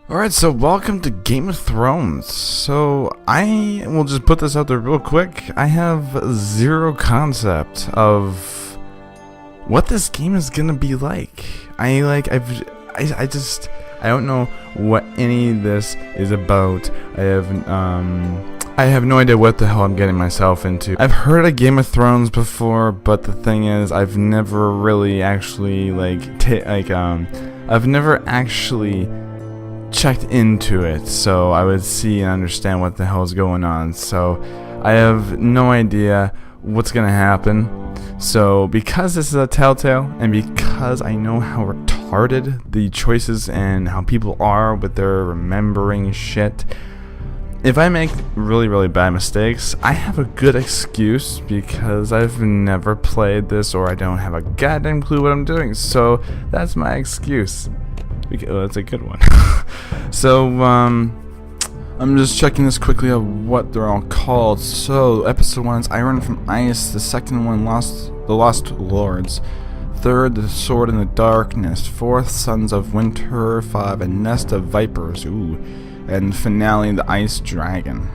Alright, so welcome to Game of Thrones. So, I will just put this out there real quick. I have zero concept of what this game is gonna be like. I don't know what any of this is about. I have no idea what the hell I'm getting myself into. I've heard of Game of Thrones before, but the thing is, I've never really actually, I've never actually checked into it, so I would see and understand what the hell is going on. So I have no idea what's gonna happen. So because this is a Telltale, and because I know how retarded the choices and how people are with their remembering shit, if I make really bad mistakes, I have a good excuse because I've never played this or I don't have a goddamn clue what I'm doing. So that's my excuse. That's a good one. So, I'm just checking this quickly of what they're all called. So, episode 1 is Iron from Ice. The second one, The Lost Lords. Third, The Sword in the Darkness. Fourth, Sons of Winter. 5, A Nest of Vipers. Ooh. And finale, The Ice Dragon.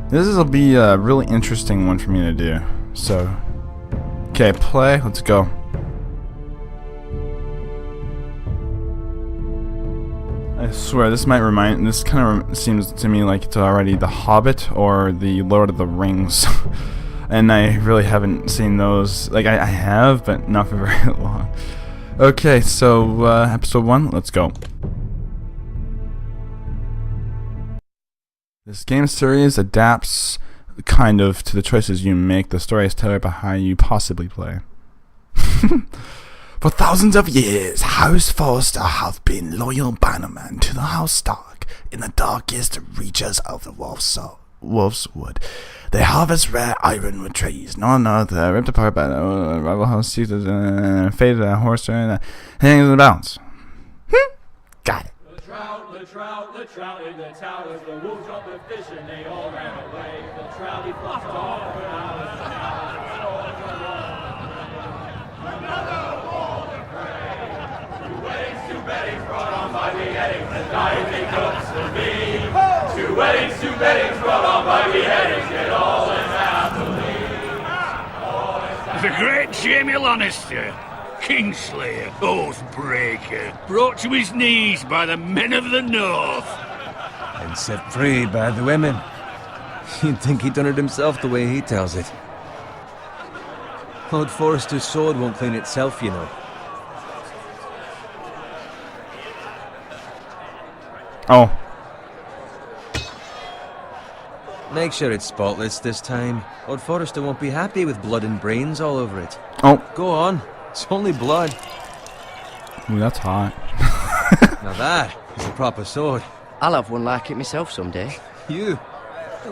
This will be a really interesting one for me to do. So, okay, play. Let's go. I swear, this kind of seems to me like it's already The Hobbit or The Lord of the Rings. And I really haven't seen those. Like, I have, but not for very long. Okay, so, episode 1, let's go. This game series adapts, kind of, to the choices you make. The story is tailored by how you possibly play. For thousands of years, House Forrester have been loyal bannermen to the House Stark in the darkest reaches of the Wolf's Wood. They harvest rare iron with trees, none other, ripped apart by the rival house, faded horse, and hanging in the balance. Got it. The trout in the towers, the wolves got the fish and they all ran away. The trout he fluffed off when I was Two weddings brought on by beheadings, yet all is happily. The great Jaime Lannister, Kingslayer, Oathbreaker, brought to his knees by the men of the North. And set free by the women. You'd think he'd done it himself the way he tells it. Lord Forrester's sword won't clean itself, you know. Oh. Make sure it's spotless this time. Lord Forrester won't be happy with blood and brains all over it. Oh. Go on. It's only blood. Ooh, that's hot. Now that is a proper sword. I'll have one like it myself someday. You'll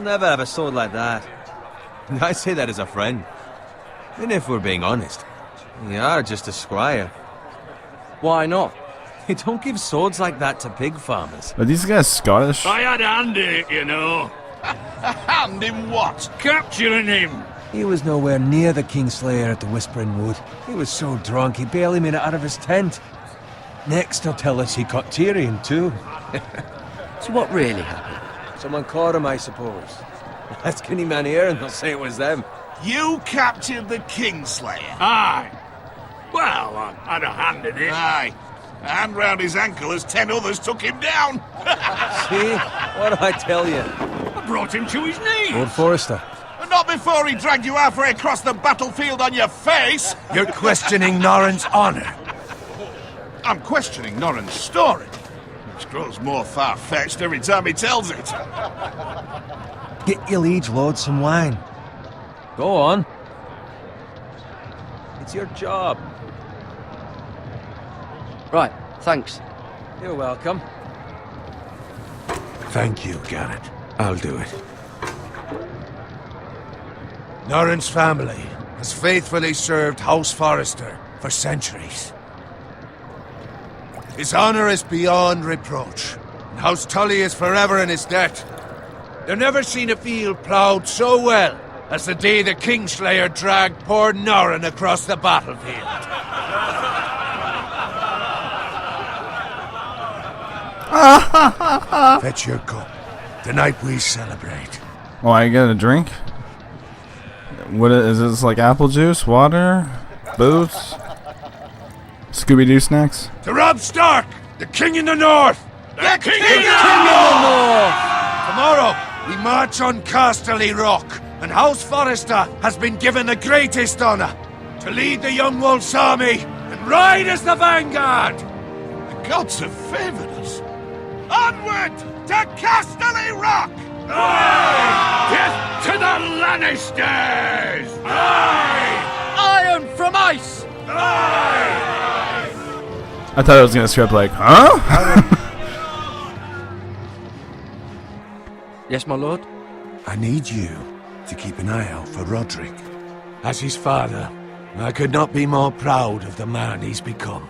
never have a sword like that. And I say that as a friend. And if we're being honest, you are just a squire. Why not? You don't give swords like that to pig farmers. Are these guys Scottish? I had a hand in it, you know. Hand in what? Capturing him. He was nowhere near the Kingslayer at the Whispering Wood. He was so drunk he barely made it out of his tent. Next he'll tell us he caught Tyrion too. So what really happened? Someone caught him, I suppose. Ask any man here and they'll say it was them. You captured the Kingslayer? Aye. Well, I had a hand in it. Aye. A hand round his ankle as 10 others took him down. See? What do I tell you? I brought him to his knees. Lord Forrester. Not before he dragged you halfway across the battlefield on your face. You're questioning Norrin's honor. I'm questioning Norrin's story, which grows more far-fetched every time he tells it. Get your liege lord some wine. Go on. It's your job. Right, thanks. You're welcome. Thank you, Garrett. I'll do it. Norrin's family has faithfully served House Forrester for centuries. His honor is beyond reproach, and House Tully is forever in his debt. They've never seen a field ploughed so well as the day the Kingslayer dragged poor Norrin across the battlefield. Fetch your cup. Tonight we celebrate. Oh, I get a drink? What is this, like apple juice, water, booze, Scooby-Doo snacks? To Robb Stark, the king in the north! The king in the north! Tomorrow, we march on Casterly Rock, and House Forrester has been given the greatest honor to lead the Young Wolf's army and ride as the vanguard! The gods have favored us. Onward to Casterly Rock! Death to the Lannisters! Iron from ice! I thought I was gonna script like, huh? Yes, my lord? I need you to keep an eye out for Roderick. As his father, I could not be more proud of the man he's become.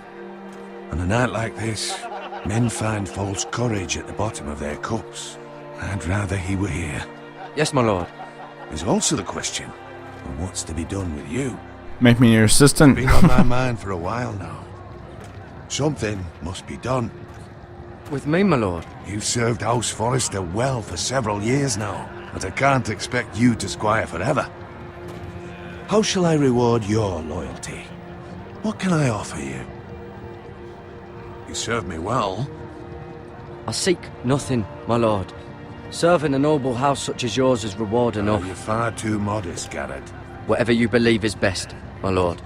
On a night like this, men find false courage at the bottom of their cups. I'd rather he were here. Yes, my lord. There's also the question of what's to be done with you. Make me your assistant. Been on my mind for a while now. Something must be done. With me, my lord? You've served House Forrester well for several years now, but I can't expect you to squire forever. How shall I reward your loyalty? What can I offer you? You served me well. I seek nothing, my lord. Serving a noble house such as yours is reward enough. You're far too modest, Garrett. Whatever you believe is best, my lord.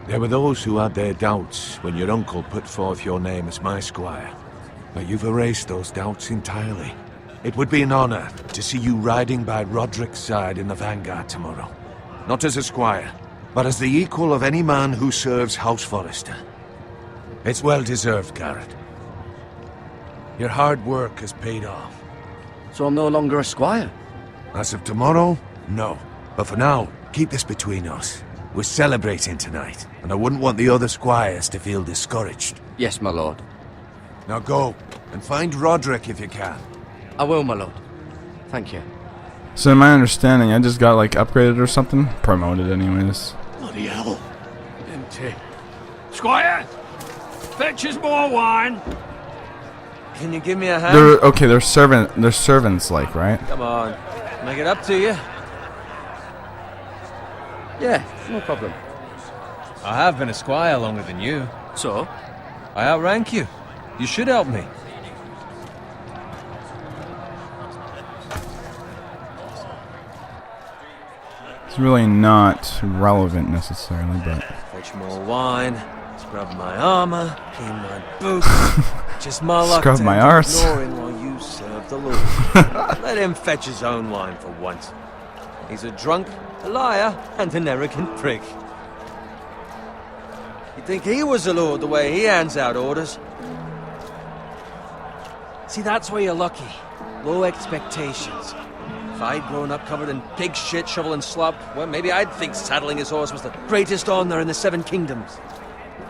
There were those who had their doubts when your uncle put forth your name as my squire. But you've erased those doubts entirely. It would be an honor to see you riding by Roderick's side in the vanguard tomorrow. Not as a squire, but as the equal of any man who serves House Forrester. It's well deserved, Garrett. Your hard work has paid off. So I'm no longer a squire? As of tomorrow, no. But for now, keep this between us. We're celebrating tonight, and I wouldn't want the other squires to feel discouraged. Yes, my lord. Now go, and find Roderick if you can. I will, my lord. Thank you. So in my understanding, I just got like upgraded or something? Promoted anyways. Bloody hell. Empty. Squire! Fetch us more wine! Can you give me a hand? They're servants like, right? Come on. Make it up to you. Yeah, no problem. I have been a squire longer than you. So? I outrank you. You should help me. It's really not relevant necessarily, but Fetch more wine, scrub my armor, clean my boots. Just my luck Scrub to my end up arse. ignoring while you serve the Lord. Let him fetch his own wine for once. He's a drunk, a liar, and an arrogant prick. You'd think he was the Lord the way he hands out orders. See, that's where you're lucky. Low expectations. If I'd grown up covered in pig shit, shoveling slop, well, maybe I'd think saddling his horse was the greatest honor in the Seven Kingdoms.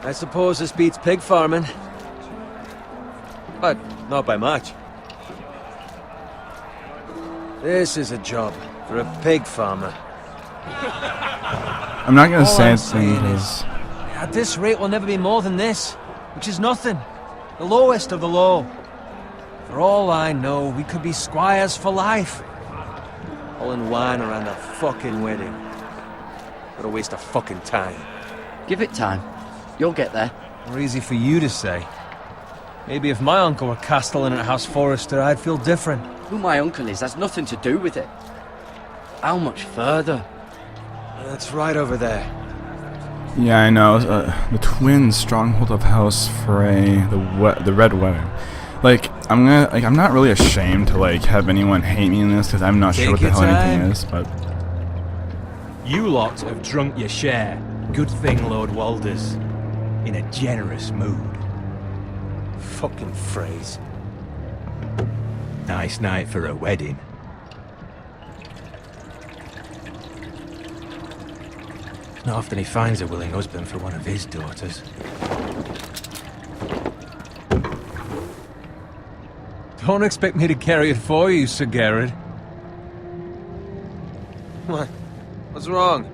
I suppose this beats pig farming. But not by much. This is a job for a pig farmer. I'm not gonna All say I'm anything saying because At this rate, we'll never be more than this, which is nothing. The lowest of the low. For all I know, we could be squires for life. All in wine around a fucking wedding. What a waste of fucking time. Give it time. You'll get there. More easy for you to say. Maybe if my uncle were castellan at House Forrester, I'd feel different. Who my uncle is has nothing to do with it. How much further? That's right over there. yeah, I know the twin stronghold of House Frey, the Red Wedding. Like I'm not really ashamed to like have anyone hate me in this because I'm not sure Take what the your hell anything time. is, but You lot have drunk your share. Good thing, Lord Walders. In a generous mood. Fucking phrase. Nice night for a wedding. Not often he finds a willing husband for one of his daughters. Don't expect me to carry it for you, Sir Garrett. What? What's wrong?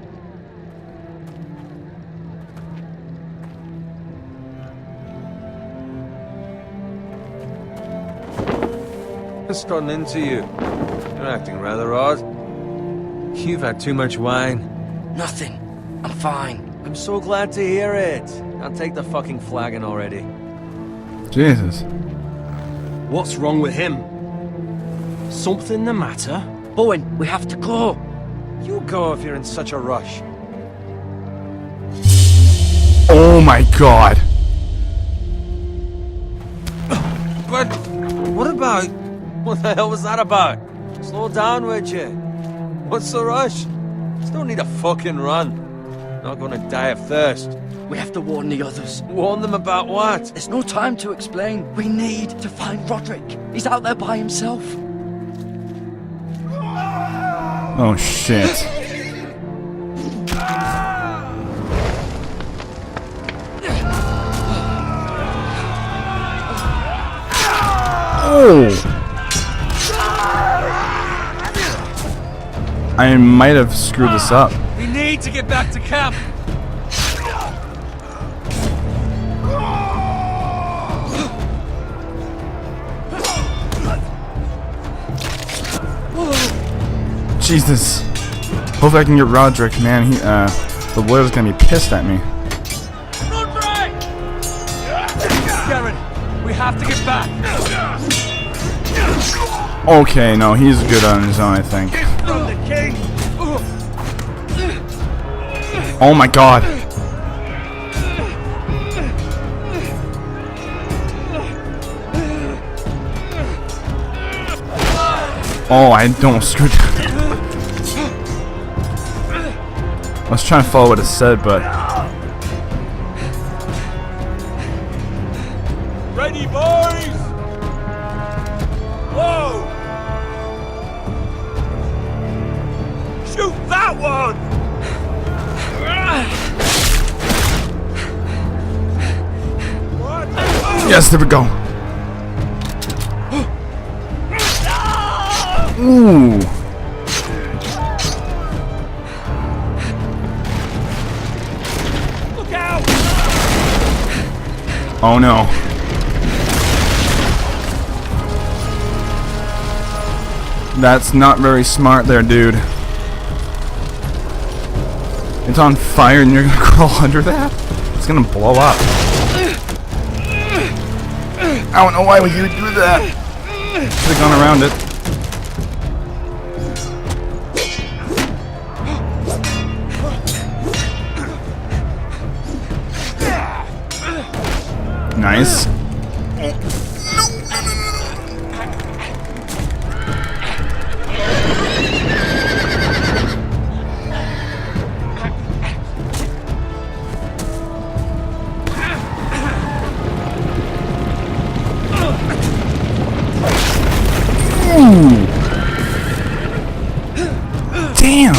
just run into you. You're acting rather odd. You've had too much wine. Nothing. I'm fine. I'm so glad to hear it. Now take the fucking flagon already. Jesus. What's wrong with him? Something the matter? Bowen, we have to go. You go if you're in such a rush. Oh my god. But what about... What the hell was that about? Slow down, would you? What's the rush? Just don't need a fucking run. Not gonna die of thirst. We have to warn the others. Warn them about what? There's no time to explain. We need to find Roderick. He's out there by himself. Oh shit. Oh! I might have screwed this up. We need to get back to camp. Jesus. Hopefully I can get Roderick, man. The lawyer's gonna be pissed at me. Garen, we have to get back. Okay, no, he's good on his own, I think. From the king. Oh my god. Oh, I don't screw that. I was trying to follow what it said, but... Ready, boys! Whoa! Shoot that one! Yes, there we go. Ooh. Look out! Oh no. That's not very smart there, dude. It's on fire and you're gonna crawl under that? It's gonna blow up. I don't know why would you do that. Should have gone around it. Nice. Ooh. Damn.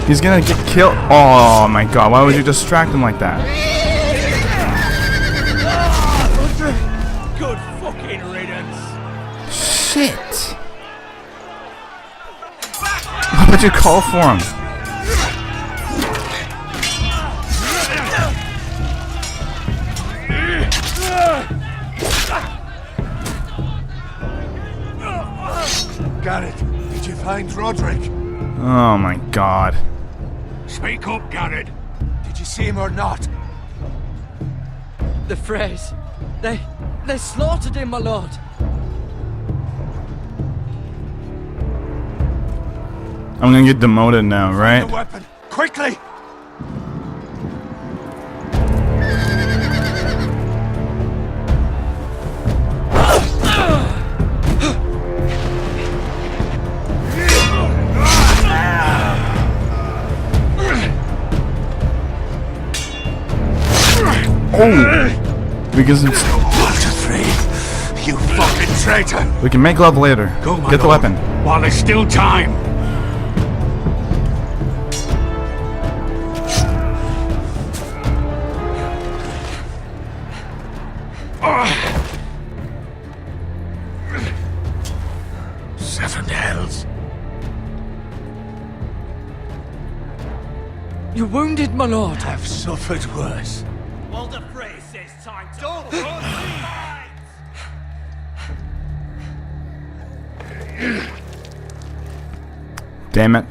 He's gonna get killed. Oh my god, why would you distract him like that? Good fucking riddance. Shit. Why would you call for him? Garrett, did you find Roderick? Oh my god. Speak up, Garrett. Did you see him or not? The Freys. They slaughtered him, my lord. I'm gonna get demoted now, The right? weapon, quickly! Oh! Because it's, Walter Frey, you fucking traitor! we can make love later. Go, my Get the lord, weapon. while there's still time. Seven hells. You're wounded, my lord. I've suffered worse. Walder Frey says time to... Don't Damn it.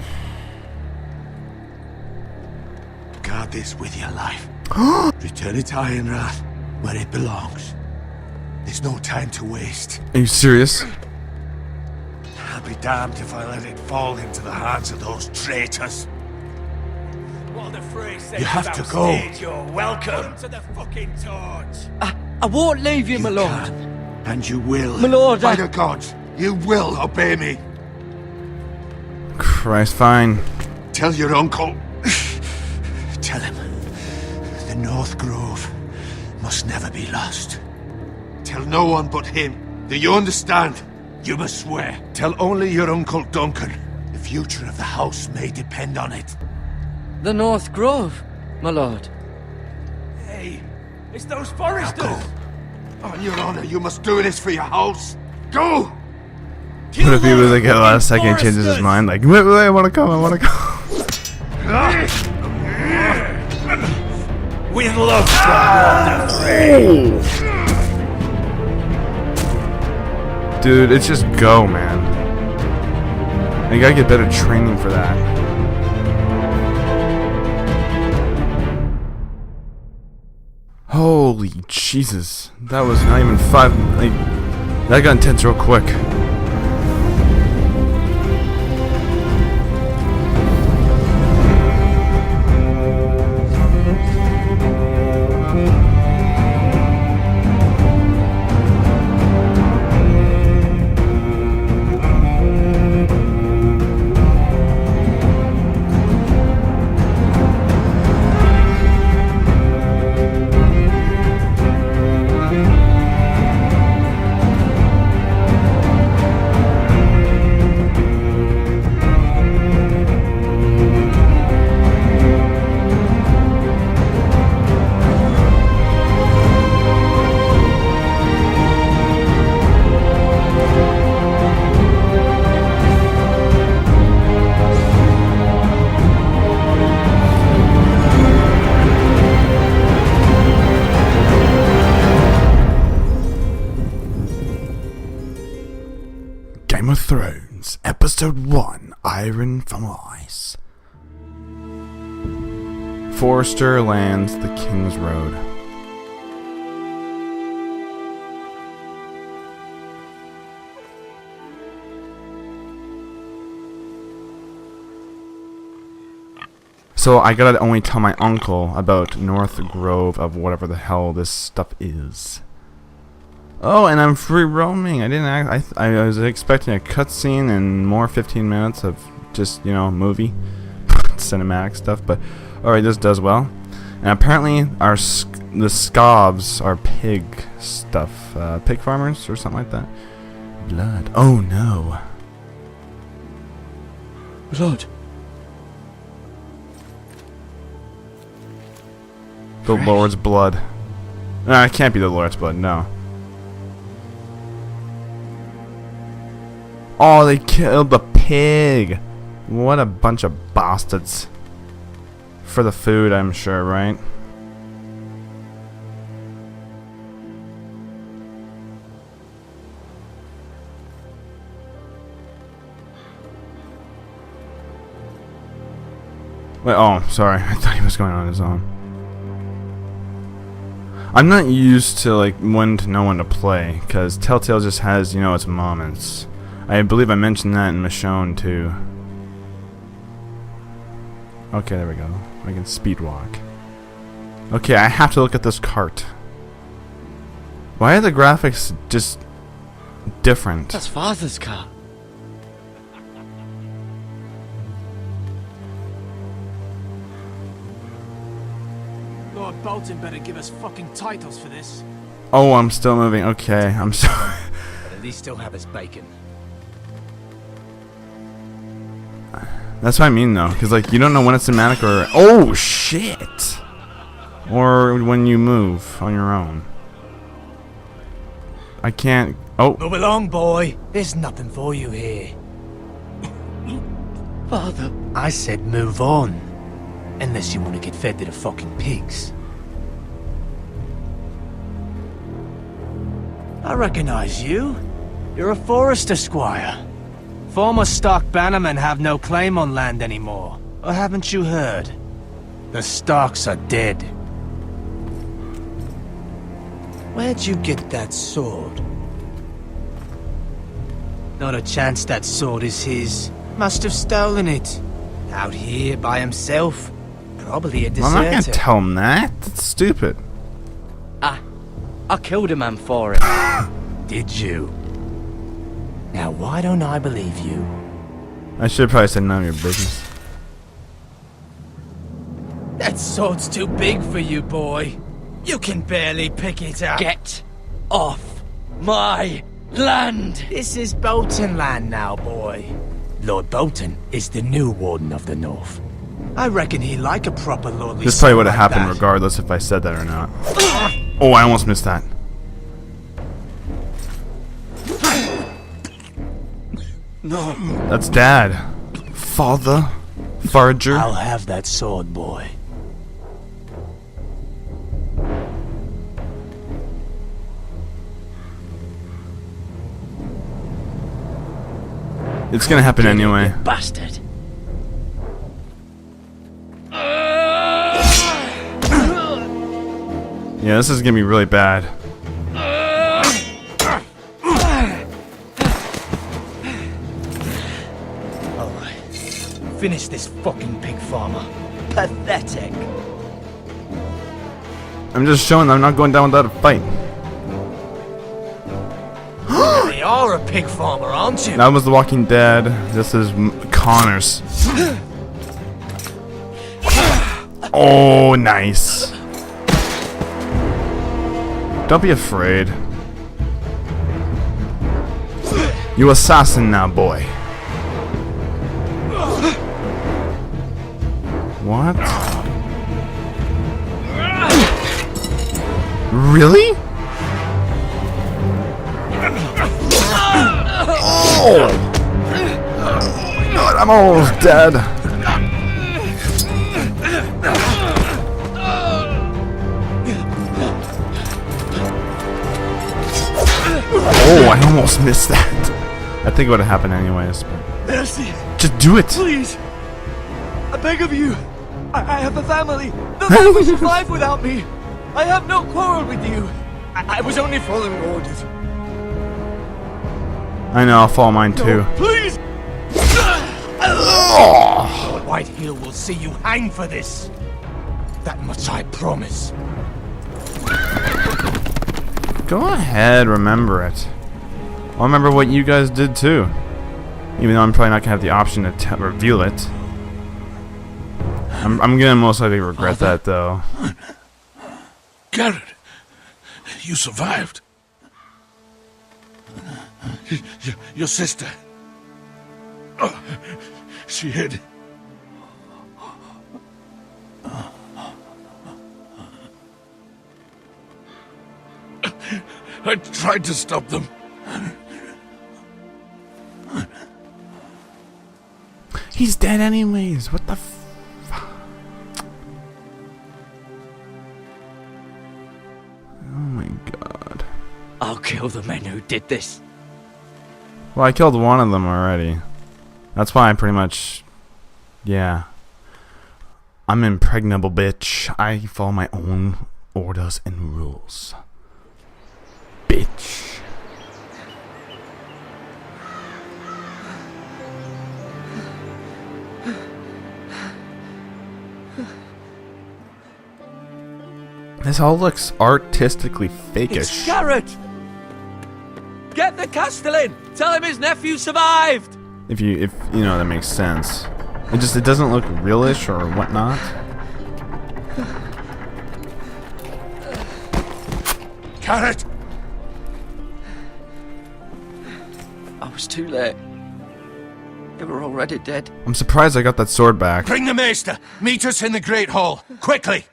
Guard this with your life. Return it to Ironrath, where it belongs. There's no time to waste. Are you serious? I'll be damned if I let it fall into the hands of those traitors. You have to go. You're welcome to the fucking torch. I won't leave you, You my lord. can, and you will. My lord, By I- the gods, you will obey me. Christ, fine. Tell your uncle. Tell him the North Grove must never be lost. Tell no one but him. Do you understand? You must swear. Tell only your uncle Duncan. The future of the house may depend on it. The North Grove, my lord. Hey, it's those Now foresters. go. On your honor, you must do this for your house. Go! What if he was like at the last second he changes his mind? Like, wait, I wanna come, I wanna come. With love from Walder Frey. Dude, it's just go, man. And you gotta get better training for that. Holy Jesus. That was not even 5. Like, that got intense real quick. Game of Thrones, Episode 1, Iron from Ice. Forrester lands the King's Road. So I gotta only tell my uncle about North Grove of whatever the hell this stuff is. Oh, and I'm free roaming. I didn't act. I was expecting a cutscene and more 15 minutes of just, you know, movie cinematic stuff. But alright, this does well. And apparently, the Scavs are pig stuff, pig farmers or something like that. Blood. Oh no. Lord. The Lord's blood. No, it can't be the Lord's blood. No. Oh, they killed the pig. What a bunch of bastards. For the food, I'm sure, right? Wait, oh, sorry. I thought he was going on his own. I'm not used to, like, when to know when to play, because Telltale just has, you know, its moments. I believe I mentioned that in Michonne too. Okay, there we go. I can speed walk. Okay, I have to look at this cart. Why are the graphics just different? That's Father's car. Lord Bolton better give us fucking titles for this. Oh, I'm still moving. Okay, I'm sorry. But at least still have his bacon. That's what I mean, though, because like you don't know when it's cinematic or oh shit, or when you move on your own. I can't. Oh, Move along, boy. There's nothing for you here. Father. I said move on. Unless you want to get fed to the fucking pigs. I recognize you. You're a Forrester squire. Former Stark bannermen have no claim on land anymore. Or haven't you heard? The Starks are dead. Where'd you get that sword? Not a chance that sword is his. Must have stolen it. Out here by himself. Probably a Well, I'm not deserter. gonna tell him that. That's stupid. I killed a man for it. Did you? Now why don't I believe you? I should probably say none of your business. That sword's too big for you, boy. You can barely pick it up. Get off my land! This is Bolton land now, boy. Lord Bolton is the new Warden of the North. I reckon he like a proper lordly This probably would have son like happened that. regardless if I said that or not. Oh, I almost missed that. No. That's Dad. Father. Farger. I'll have that sword, boy. It's gonna happen anyway. Bastard. Yeah, this is gonna be really bad. Alright. Finish this fucking pig farmer. Pathetic. I'm just showing that I'm not going down without a fight. They are a pig farmer, aren't you? That was The Walking Dead. This is Connors. Oh, nice. Don't be afraid. You assassin now, boy. What? Really? Oh! God, I'm almost dead. Oh, I almost missed that. I think it would have happened anyways. But Mercy, just do it. please. I beg of you. I have a family. None will survive without me. I have no quarrel with you. I was only following orders. I know, I'll follow mine too. Please! Lord Whitehill will see you hang for this. That much I promise. Go ahead, remember it. I'll remember what you guys did too. Even though I'm probably not gonna have the option to reveal it. I'm gonna most likely regret that though. Garrett, you survived. Your sister. Oh, she hid. I tried to stop them. He's dead anyways. What the f... Oh my god. I'll kill the men who did this. Well, I killed one of them already. That's why I pretty much... Yeah. I'm impregnable, bitch. I follow my own orders and rules. Bitch. This all looks artistically fakish. It's Garrett! Get the Castellan! Tell him his nephew survived! If you know, that makes sense. It doesn't look realish or whatnot. Garrett! I was too late. They were already dead. I'm surprised I got that sword back. Bring the maester. Meet us in the Great Hall. Quickly.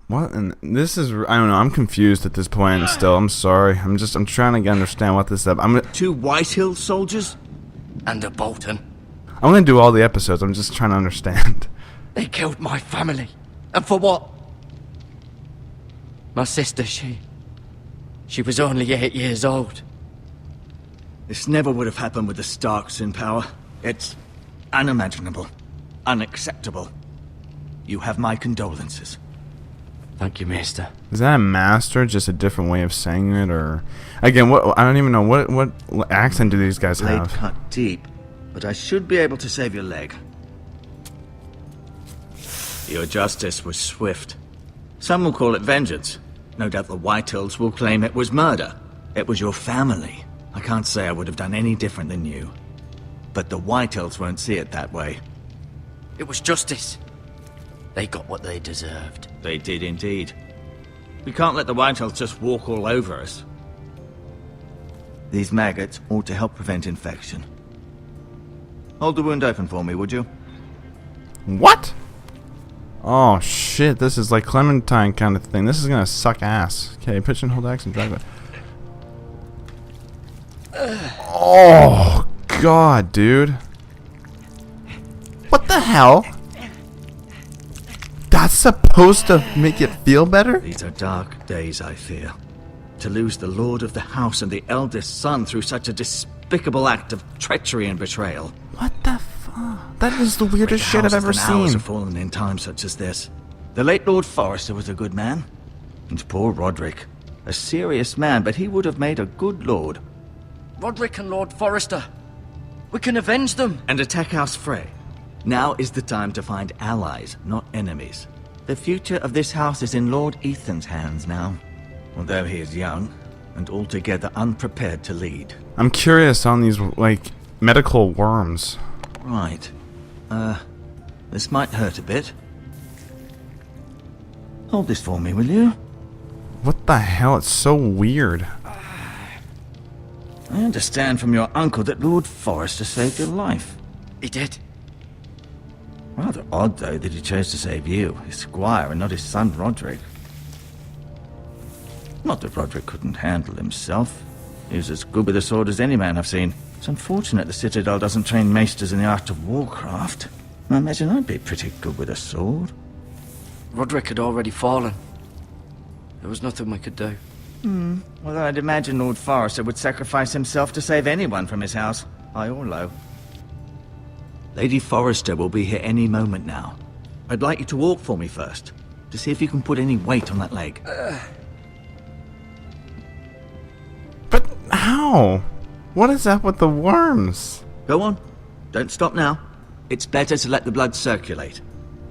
What? And this is, I don't know, I'm confused at this point still. I'm sorry. I'm trying to understand what this is. I'm 2 Whitehill soldiers? And a Bolton. gonna do all the episodes. I'm just trying to understand. They killed my family. And for what? My sister, she was only 8 years old. This never would have happened with the Starks in power. It's unimaginable. Unacceptable. You have my condolences. Thank you, Maester. Is that a master? Just a different way of saying it, or again, what? I don't even know what accent do these guys Blade have. cut deep, but I should be able to save your leg. Your justice was swift. Some will call it vengeance. No doubt the Whitehills will claim it was murder. It was your family. I can't say I would have done any different than you. But the Whitehills won't see it that way. It was justice. They got what they deserved. They did indeed. We can't let the Whitehills just walk all over us. These maggots ought to help prevent infection. Hold the wound open for me, would you? What? Oh shit! This is like Clementine kind of thing. This is gonna suck ass. Okay, pitch and hold X and drag it. Oh god, dude! What the hell? That's supposed to make it feel better? These are dark days, I fear. To lose the lord of the house and the eldest son through such a despicable act of treachery and betrayal. What the fuck? That is the weirdest shit I've ever Hours seen. have fallen in times such as this. The late Lord Forrester was a good man. And poor Roderick. A serious man, but he would have made a good lord. Roderick and Lord Forrester. We can avenge them. And attack House Frey. Now is the time to find allies, not enemies. The future of this house is in Lord Ethan's hands now. Although he is young, and altogether unprepared to lead. I'm curious on these, like, medical worms. Right. This might hurt a bit. Hold this for me, will you? What the hell? It's so weird. I understand from your uncle that Lord Forrester saved your life. He did. Rather odd, though, that he chose to save you, his squire, and not his son Roderick. Not that Roderick couldn't handle himself. He was as good with a sword as any man I've seen. It's unfortunate the Citadel doesn't train maesters in the art of warcraft. I imagine I'd be pretty good with a sword. Roderick had already fallen. There was nothing we could do. Well, I'd imagine Lord Forrester would sacrifice himself to save anyone from his house, high or low. Lady Forrester will be here any moment now. I'd like you to walk for me first, to see if you can put any weight on that leg. But how? What is up with the worms? Go on. Don't stop now. It's better to let the blood circulate.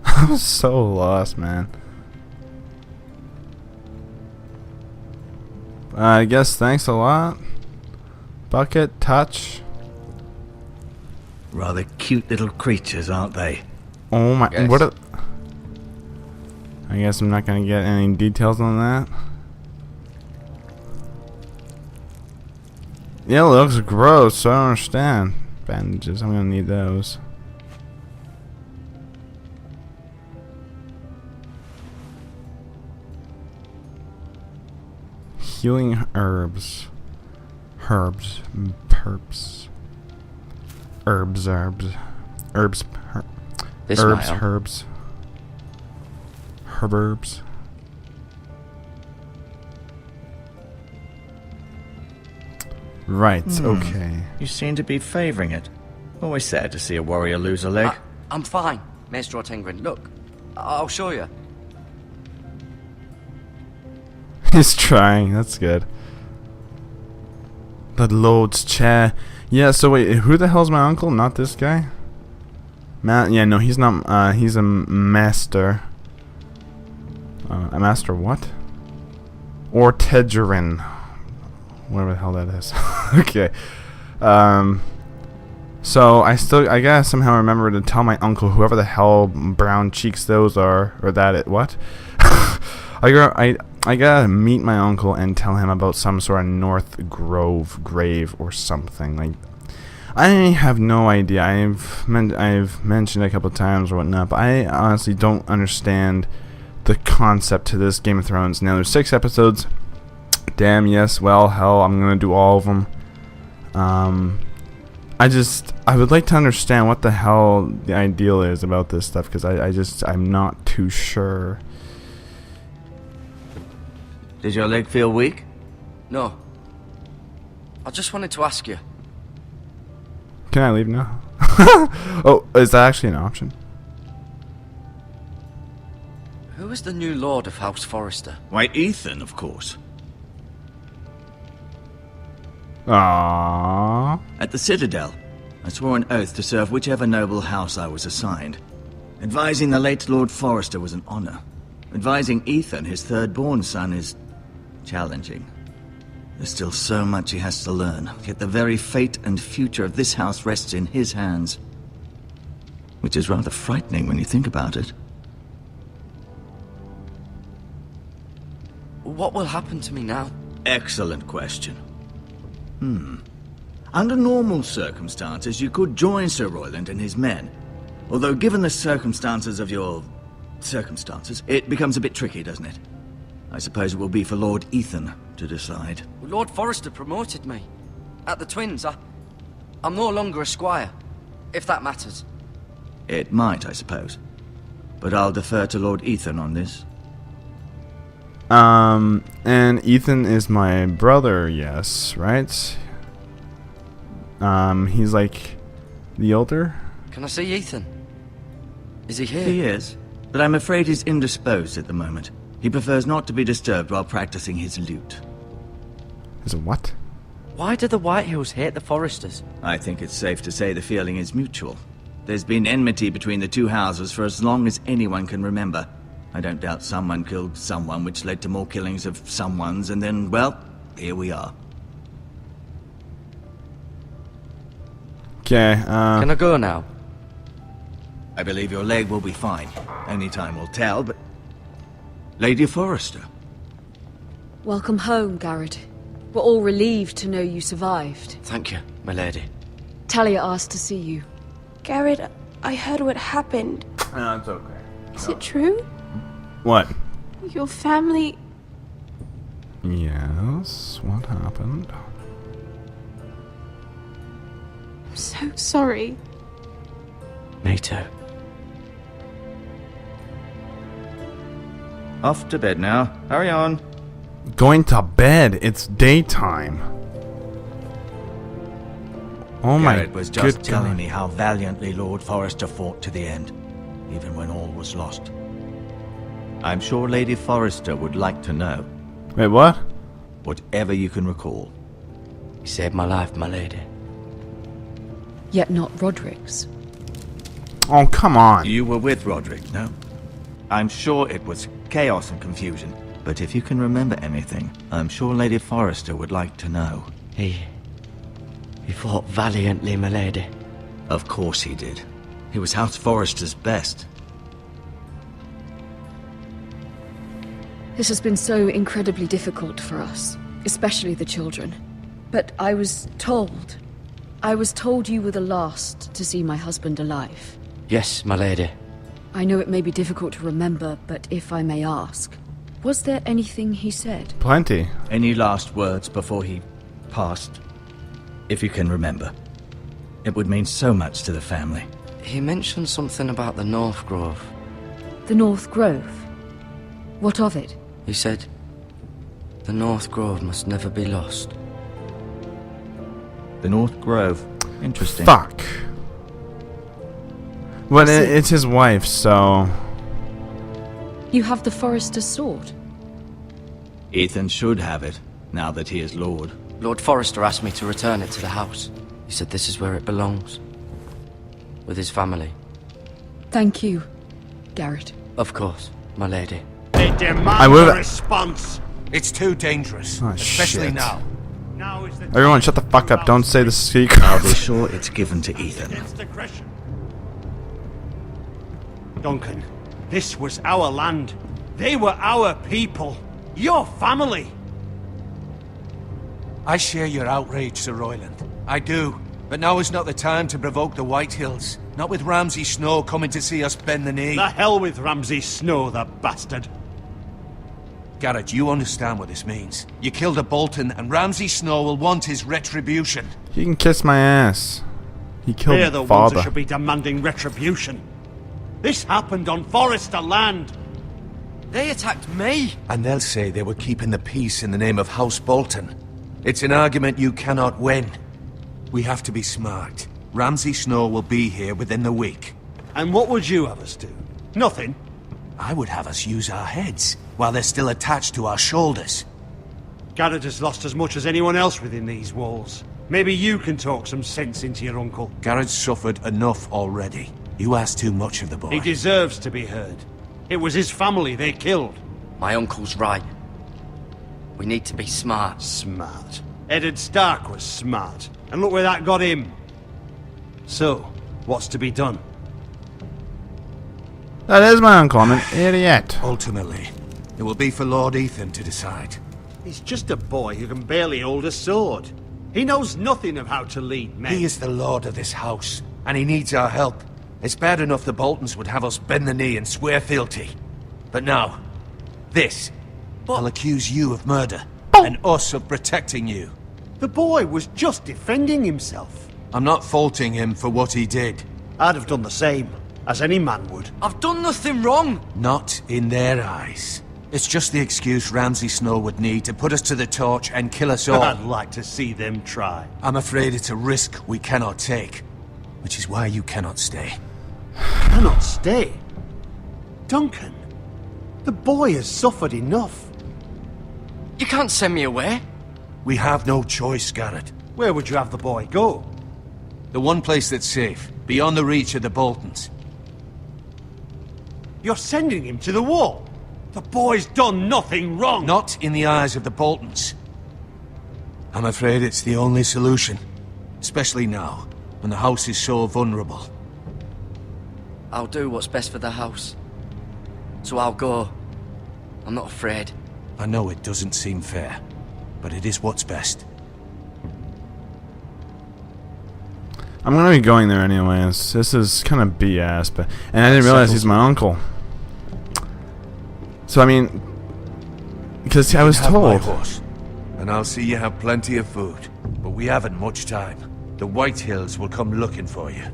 I'm so lost, man. I guess thanks a lot. Bucket, touch. Rather cute little creatures, aren't they? Oh my, Yes. what a... I guess I'm not gonna get any details on that. Yeah, it looks gross, I don't understand. Bandages, I'm gonna need those. Healing herbs. Herbs. Perps. Herbs. This Herbs, mile. herbs. Herbs. Right, okay. You seem to be favoring it. Always sad to see a warrior lose a leg. I'm fine, Maester Ortengrin. Look, I'll show you. He's trying, that's good. The Lord's chair. Yeah, so wait, who the hell's my uncle? Not this guy? Yeah, no, he's not, he's a master. A master what? Ortegerin. Whatever the hell that is. Okay. So I gotta somehow remember to tell my uncle, whoever the hell brown cheeks those are, or that it, what? I gotta meet my uncle and tell him about some sort of North Grove grave or something. Like, I have no idea. I've mentioned it a couple of times or whatnot, but I honestly don't understand the concept to this Game of Thrones. Now there's 6 episodes. Damn, yes, well, hell, I'm gonna do all of them. I would like to understand what the hell the ideal is about this stuff, because I'm not too sure. Did your leg feel weak? No. I just wanted to ask you. Can I leave now? Oh, is that actually an option? Who is the new Lord of House Forrester? Why, Ethan, of course. Aww. At the Citadel, I swore an oath to serve whichever noble house I was assigned. Advising the late Lord Forrester was an honor. Advising Ethan, his third-born son, is challenging. There's still so much he has to learn, yet the very fate and future of this house rests in his hands. Which is rather frightening when you think about it. What will happen to me now? Excellent question. Under normal circumstances, you could join Sir Royland and his men. Although given the circumstances of your... circumstances, it becomes a bit tricky, doesn't it? I suppose it will be for Lord Ethan to decide. Lord Forrester promoted me. At the Twins, I'm no longer a squire, if that matters. It might, I suppose. But I'll defer to Lord Ethan on this. And Ethan is my brother, yes, right? He's like the older? Can I see Ethan? Is he here? He is, but I'm afraid he's indisposed at the moment. He prefers not to be disturbed while practicing his lute. Is it what? Why do the Whitehills hate the Forresters? I think it's safe to say the feeling is mutual. There's been enmity between the two houses for as long as anyone can remember. I don't doubt someone killed someone, which led to more killings of someones, and then, well, here we are. Okay, Can I go now? I believe your leg will be fine. Only time will tell, but... Lady Forrester. Welcome home, Garrett. We're all relieved to know you survived. Thank you, my lady. Talia asked to see you. Garrett, I heard what happened. No, it's okay. Is it true? What? Your family... Yes, what happened? I'm so sorry. Me too. Off to bed now. Hurry on. Going to bed. It's daytime. Oh my Garrett was just good telling God. me how valiantly Lord Forrester fought to the end, even when all was lost. I'm sure Lady Forrester would like to know. Wait, what? Whatever you can recall. You saved my life, my lady. Yet not Roderick's. Oh, come on. You were with Roderick, no? I'm sure it was chaos and confusion, but if you can remember anything, I'm sure Lady Forrester would like to know. He fought valiantly, my lady. Of course he did. He was House Forrester's best. This has been so incredibly difficult for us, especially the children. But I was told you were the last to see my husband alive. Yes, my lady. I know it may be difficult to remember, but if I may ask, was there anything he said? Plenty. Any last words before he passed? If you can remember. It would mean so much to the family. He mentioned something about the North Grove. The North Grove? What of it? He said, the North Grove must never be lost. The North Grove. Interesting. Fuck. Well, it's his wife, so... You have the Forrester's sword? Ethan should have it, now that he is Lord. Lord Forrester asked me to return it to the house. He said this is where it belongs. With his family. Thank you, Garrett. Of course, my lady. They demand I will- a response. It's too dangerous, Oh, especially shit. now. Now is the Everyone shut the fuck up. Don't say the secret. I'll be sure it's given to Ethan. against aggression. Duncan, this was our land. They were our people. Your family. I share your outrage, Sir Royland. I do. But now is not the time to provoke the Whitehills. Not with Ramsay Snow coming to see us bend the knee. The hell with Ramsay Snow, the bastard. Garrett, you understand what this means. You killed a Bolton, and Ramsay Snow will want his retribution. You can kiss my ass. He killed They're the ones father. that should be demanding retribution. This happened on Forrester land. They attacked me! And they'll say they were keeping the peace in the name of House Bolton. It's an argument you cannot win. We have to be smart. Ramsay Snow will be here within the week. And what would you have us do? Nothing. I would have us use our heads while they're still attached to our shoulders. Garrett has lost as much as anyone else within these walls. Maybe you can talk some sense into your uncle. Garrett's suffered enough already. You ask too much of the boy. He deserves to be heard. It was his family they killed. My uncle's right. We need to be smart. Smart. Eddard Stark was smart. And look where that got him. So, what's to be done? That is my uncle. I'm an idiot. Ultimately, it will be for Lord Ethan to decide. He's just a boy who can barely hold a sword. He knows nothing of how to lead men. He is the lord of this house, and he needs our help. It's bad enough the Boltons would have us bend the knee and swear fealty. But now, this. I'll accuse you of murder, and us of protecting you. The boy was just defending himself. I'm not faulting him for what he did. I'd have done the same, as any man would. I've done nothing wrong! Not in their eyes. It's just the excuse Ramsay Snow would need to put us to the torch and kill us all. I'd like to see them try. I'm afraid it's a risk we cannot take, which is why you cannot stay. Cannot stay? Duncan, the boy has suffered enough. You can't send me away. We have no choice, Garrett. Where would you have the boy go? The one place that's safe, beyond the reach of the Boltons. You're sending him to the wall? The boy's done nothing wrong! Not in the eyes of the Boltons. I'm afraid it's the only solution. Especially now, when the house is so vulnerable. I'll do what's best for the house. So I'll go. I'm not afraid. I know it doesn't seem fair, but it is what's best. I'm gonna be going there anyways. This is kind of BS, but I didn't realize he's my uncle. So I mean, because I was Have my told. horse, and I'll see you have plenty of food. But we haven't much time. The White Hills will come looking for you.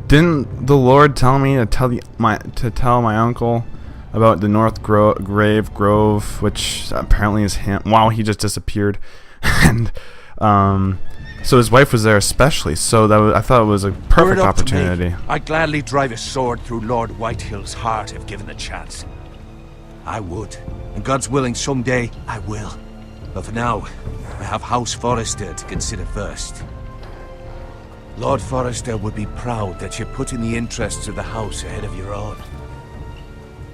Didn't the Lord tell me to tell my uncle about the North Grave Grove, which apparently is him? Wow, he just disappeared, and so his wife was there especially. So I thought it was a perfect opportunity. I'd gladly drive a sword through Lord Whitehill's heart if given the chance. I would, and God's willing, someday I will. But for now, I have House Forrester to consider first. Lord Forrester would be proud that you're putting the interests of the house ahead of your own.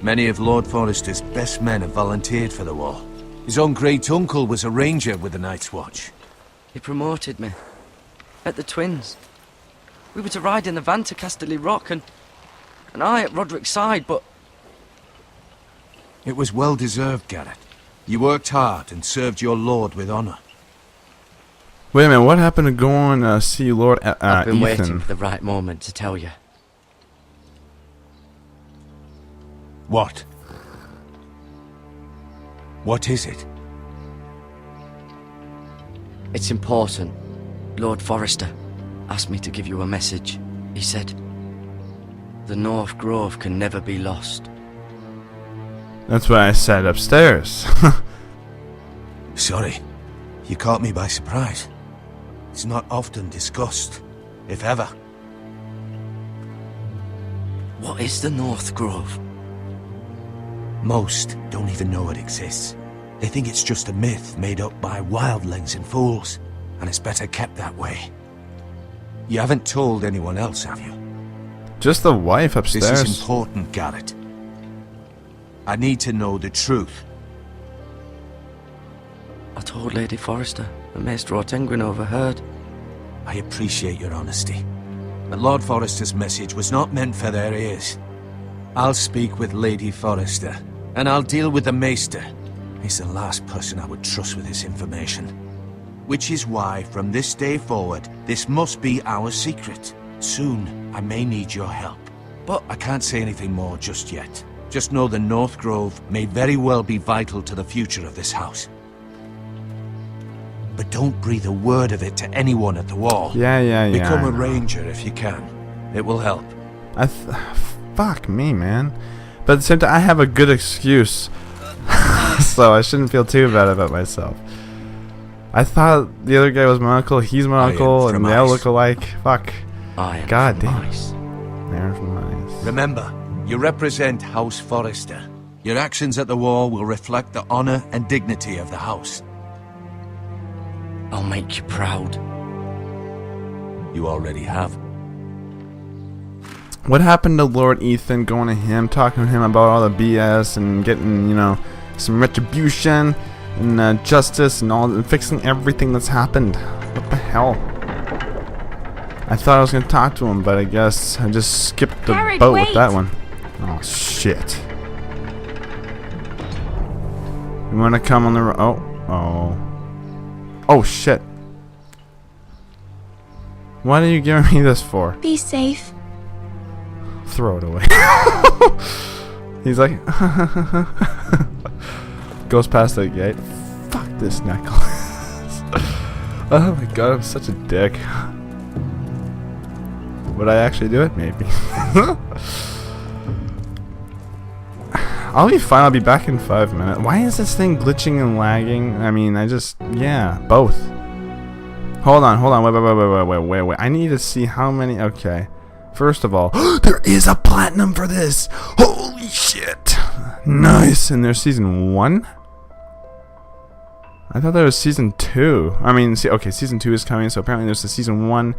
Many of Lord Forrester's best men have volunteered for the war. His own great-uncle was a ranger with the Night's Watch. He promoted me. At the Twins. We were to ride in the van to Casterly Rock, and I at Roderick's side, but... It was well-deserved, Garrett. You worked hard and served your lord with honor. Wait a minute, what happened to going to see Lord I've been Ethan? waiting for the right moment to tell you. What? What is it? It's important. Lord Forrester asked me to give you a message. He said, the North Grove can never be lost. That's what I said upstairs. Sorry, you caught me by surprise. It's not often discussed, if ever. What is the North Grove? Most don't even know it exists. They think it's just a myth made up by wildlings and fools, and it's better kept that way. You haven't told anyone else, have you? Just the wife upstairs. This is important, Garrett. I need to know the truth. I told Lady Forrester, and Maester Ortenguin overheard. I appreciate your honesty, but Lord Forrester's message was not meant for their ears. I'll speak with Lady Forrester, and I'll deal with the Maester. He's the last person I would trust with this information. Which is why, from this day forward, this must be our secret. Soon, I may need your help. But I can't say anything more just yet. Just know the North Grove may very well be vital to the future of this house. But don't breathe a word of it to anyone at the wall. Yeah. Become a ranger if you can. It will help. Fuck me, man. But at the same time, I have a good excuse. So I shouldn't feel too bad about myself. I thought the other guy was my uncle. He's my Iron uncle, and from they all ice. look alike. Fuck. Iron God from damn. ice. Iron from ice. Remember, you represent House Forrester. Your actions at the war will reflect the honor and dignity of the house. I'll make you proud. You already have. What happened to Lord Ethan? Going to him, talking to him about all the BS and getting, you know, some retribution and justice and all, and fixing everything that's happened. What the hell? I thought I was gonna talk to him, but I guess I just skipped the Garrett, boat wait! with that one. Oh shit! You wanna come on the oh shit! What are you giving me this for? Be safe. Throw it away. He's like, goes past the gate. Fuck this necklace. Oh my god, I'm such a dick. Would I actually do it? Maybe. I'll be fine. I'll be back in 5 minutes. Why is this thing glitching and lagging? I mean, yeah, both. Hold on. Wait. I need to see how many. Okay. First of all, there is a platinum for this. Holy shit. Nice. And there's season 1? I thought there was season 2. I mean, okay, season 2 is coming, so apparently there's a season 1.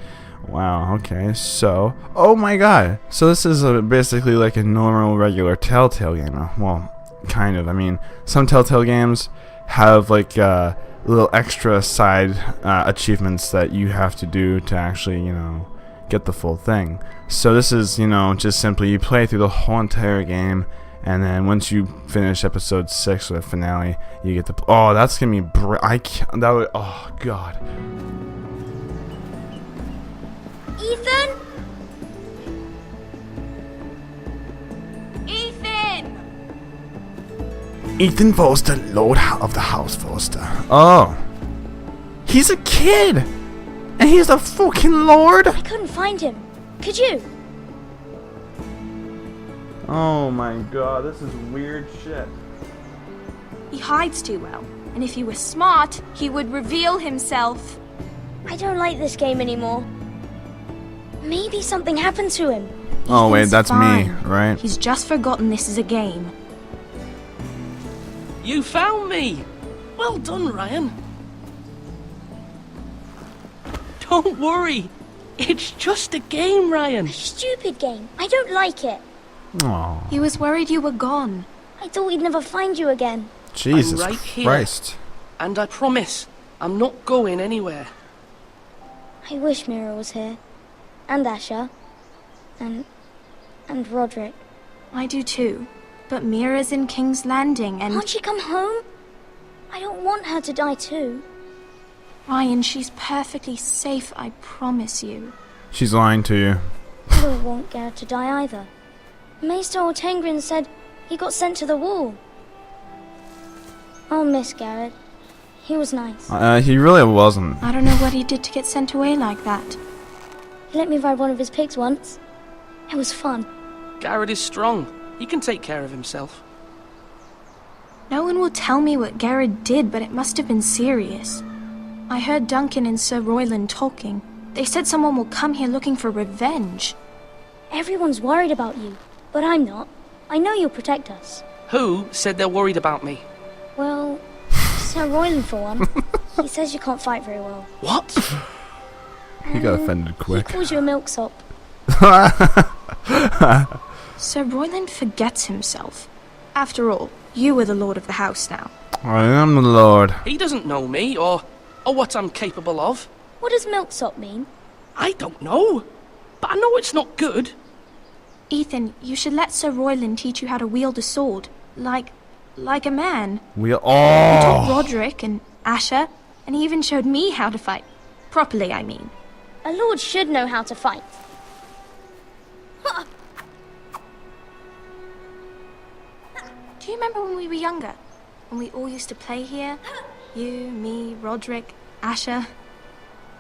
Wow, okay, so... Oh my god! So this is basically like a normal, regular Telltale game. Well, kind of. I mean, some Telltale games have like little extra side achievements that you have to do to actually, you know, get the full thing. So this is, you know, just simply you play through the whole entire game, and then once you finish episode 6 or the finale, you get the... Oh, that's gonna be... I can't... That would... Oh, God. Ethan? Ethan! Ethan Forster, Lord of the House Forster. Oh. He's a kid! And he's a fucking lord? I couldn't find him. Could you? Oh my god, this is weird shit. He hides too well, and if he were smart, he would reveal himself. I don't like this game anymore. Maybe something happened to him. Oh wait, Ethan's that's me, fine. right? He's just forgotten this is a game. You found me! Well done, Ryan. Don't worry. It's just a game, Ryan. Stupid game. I don't like it. Aww. He was worried you were gone. I thought we'd never find you again. Jesus I'm right here. Christ. And I promise, I'm not going anywhere. I wish Mira was here. And Asher. And Roderick. I do too. But Mira's in King's Landing and... Can't she come home? I don't want her to die too. Ryan, she's perfectly safe, I promise you. She's lying to you. I don't want Garrett to die either. Maester Ortengrin said he got sent to the wall. I'll miss Garrett. He was nice. He really wasn't. I don't know what he did to get sent away like that. He let me ride one of his pigs once. It was fun. Garrett is strong. He can take care of himself. No one will tell me what Garrett did, but it must have been serious. I heard Duncan and Sir Royland talking. They said someone will come here looking for revenge. Everyone's worried about you, but I'm not. I know you'll protect us. Who said they're worried about me? Well, Sir Royland for one. He says you can't fight very well. What? He got offended quick. He calls you a milksop. Sir Royland forgets himself. After all, you are the lord of the house now. I am the Lord. He doesn't know me or what I'm capable of. What does milksop mean? I don't know. But I know it's not good. Ethan, you should let Sir Royland teach you how to wield a sword. Like a man. We He taught oh. Roderick and Asher, and he even showed me how to fight. Properly, I mean. A lord should know how to fight. Do you remember when we were younger? When we all used to play here? You, me, Roderick, Asher.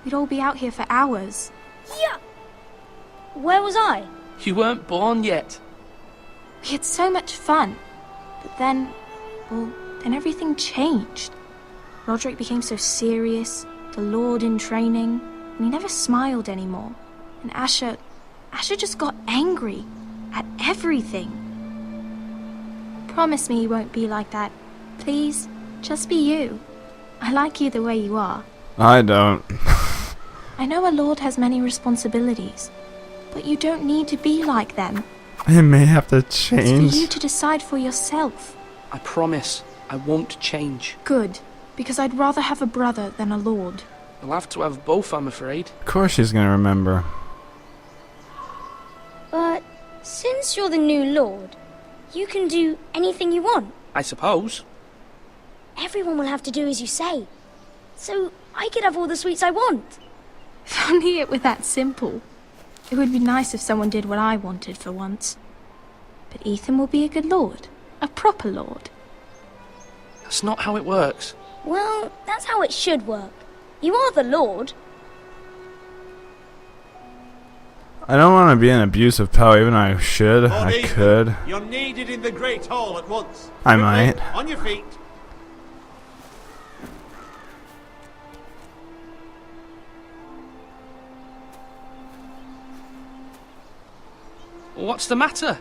We'd all be out here for hours. Yeah. Where was I? You weren't born yet. We had so much fun. But then, well, then everything changed. Roderick became so serious, the Lord in training, and he never smiled anymore. And Asher just got angry at everything. Promise me you won't be like that. Please, just be you. I like you the way you are. I don't. I know a lord has many responsibilities, but you don't need to be like them. I may have to It's change. for you to decide for yourself. I promise I won't change. Good, because I'd rather have a brother than a lord. I'll have to have both, I'm afraid. Of course she's gonna remember. But since you're the new lord, you can do anything you want. I suppose. Everyone will have to do as you say. So I could have all the sweets I want. If only it were that simple. It would be nice if someone did what I wanted for once. But Ethan will be a good lord. A proper lord. That's not how it works. Well, that's how it should work. You are the lord. I don't want to be an abusive pal, even though I should. Lord I Ethan, could. You're needed in the Great Hall at once. I Quickly, might. On your feet. What's the matter?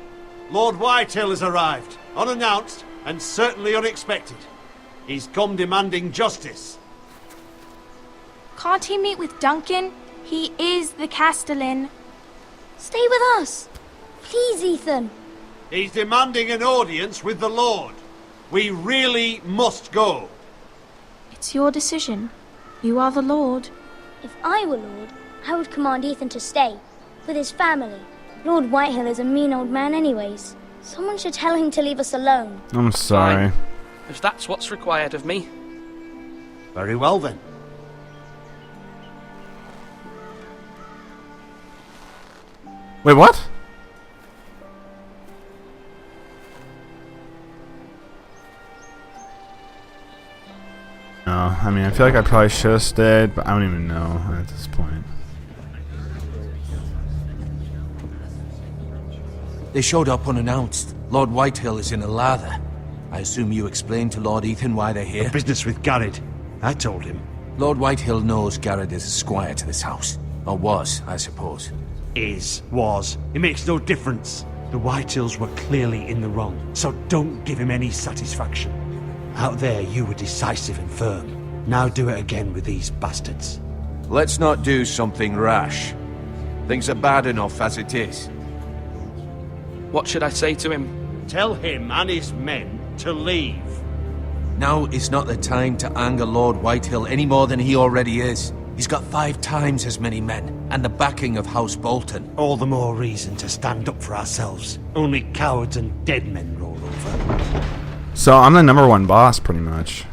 Lord Whitehill has arrived, unannounced and certainly unexpected. He's come demanding justice. Can't he meet with Duncan? He is the Castellan. Stay with us. Please, Ethan. He's demanding an audience with the Lord. We really must go. It's your decision. You are the lord. If I were lord, I would command Ethan to stay. With his family. Lord Whitehill is a mean old man anyways. Someone should tell him to leave us alone. I'm sorry. If that's what's required of me. Very well then. Wait, what? No, I mean, I feel like I probably should have stayed, but I don't even know at this point. They showed up unannounced. Lord Whitehill is in a lather. I assume you explained to Lord Ethan why they're here? The business with Garrett. I told him. Lord Whitehill knows Garrett is a squire to this house. Or was, I suppose. Was. It makes no difference. The Whitehills were clearly in the wrong, so don't give him any satisfaction. Out there, you were decisive and firm. Now do it again with these bastards. Let's not do something rash. Things are bad enough as it is. What should I say to him? Tell him and his men to leave. Now is not the time to anger Lord Whitehill any more than he already is. He's got 5 times as many men, and the backing of House Bolton. All the more reason to stand up for ourselves. Only cowards and dead men roll over. So I'm the #1 boss, pretty much.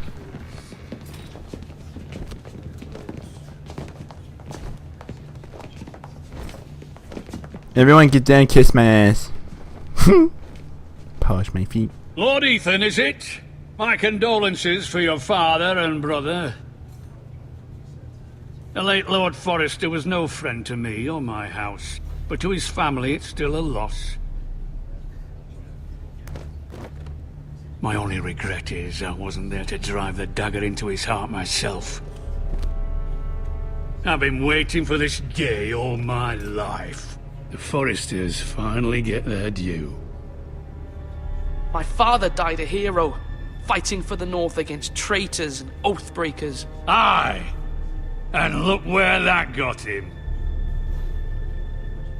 Everyone get down and kiss my ass. Polish my feet. Lord Ethan, is it? My condolences for your father and brother. The late Lord Forrester was no friend to me or my house, but to his family it's still a loss. My only regret is I wasn't there to drive the dagger into his heart myself. I've been waiting for this day all my life. The Forresters finally get their due. My father died a hero, fighting for the North against traitors and oathbreakers. Aye! And look where that got him.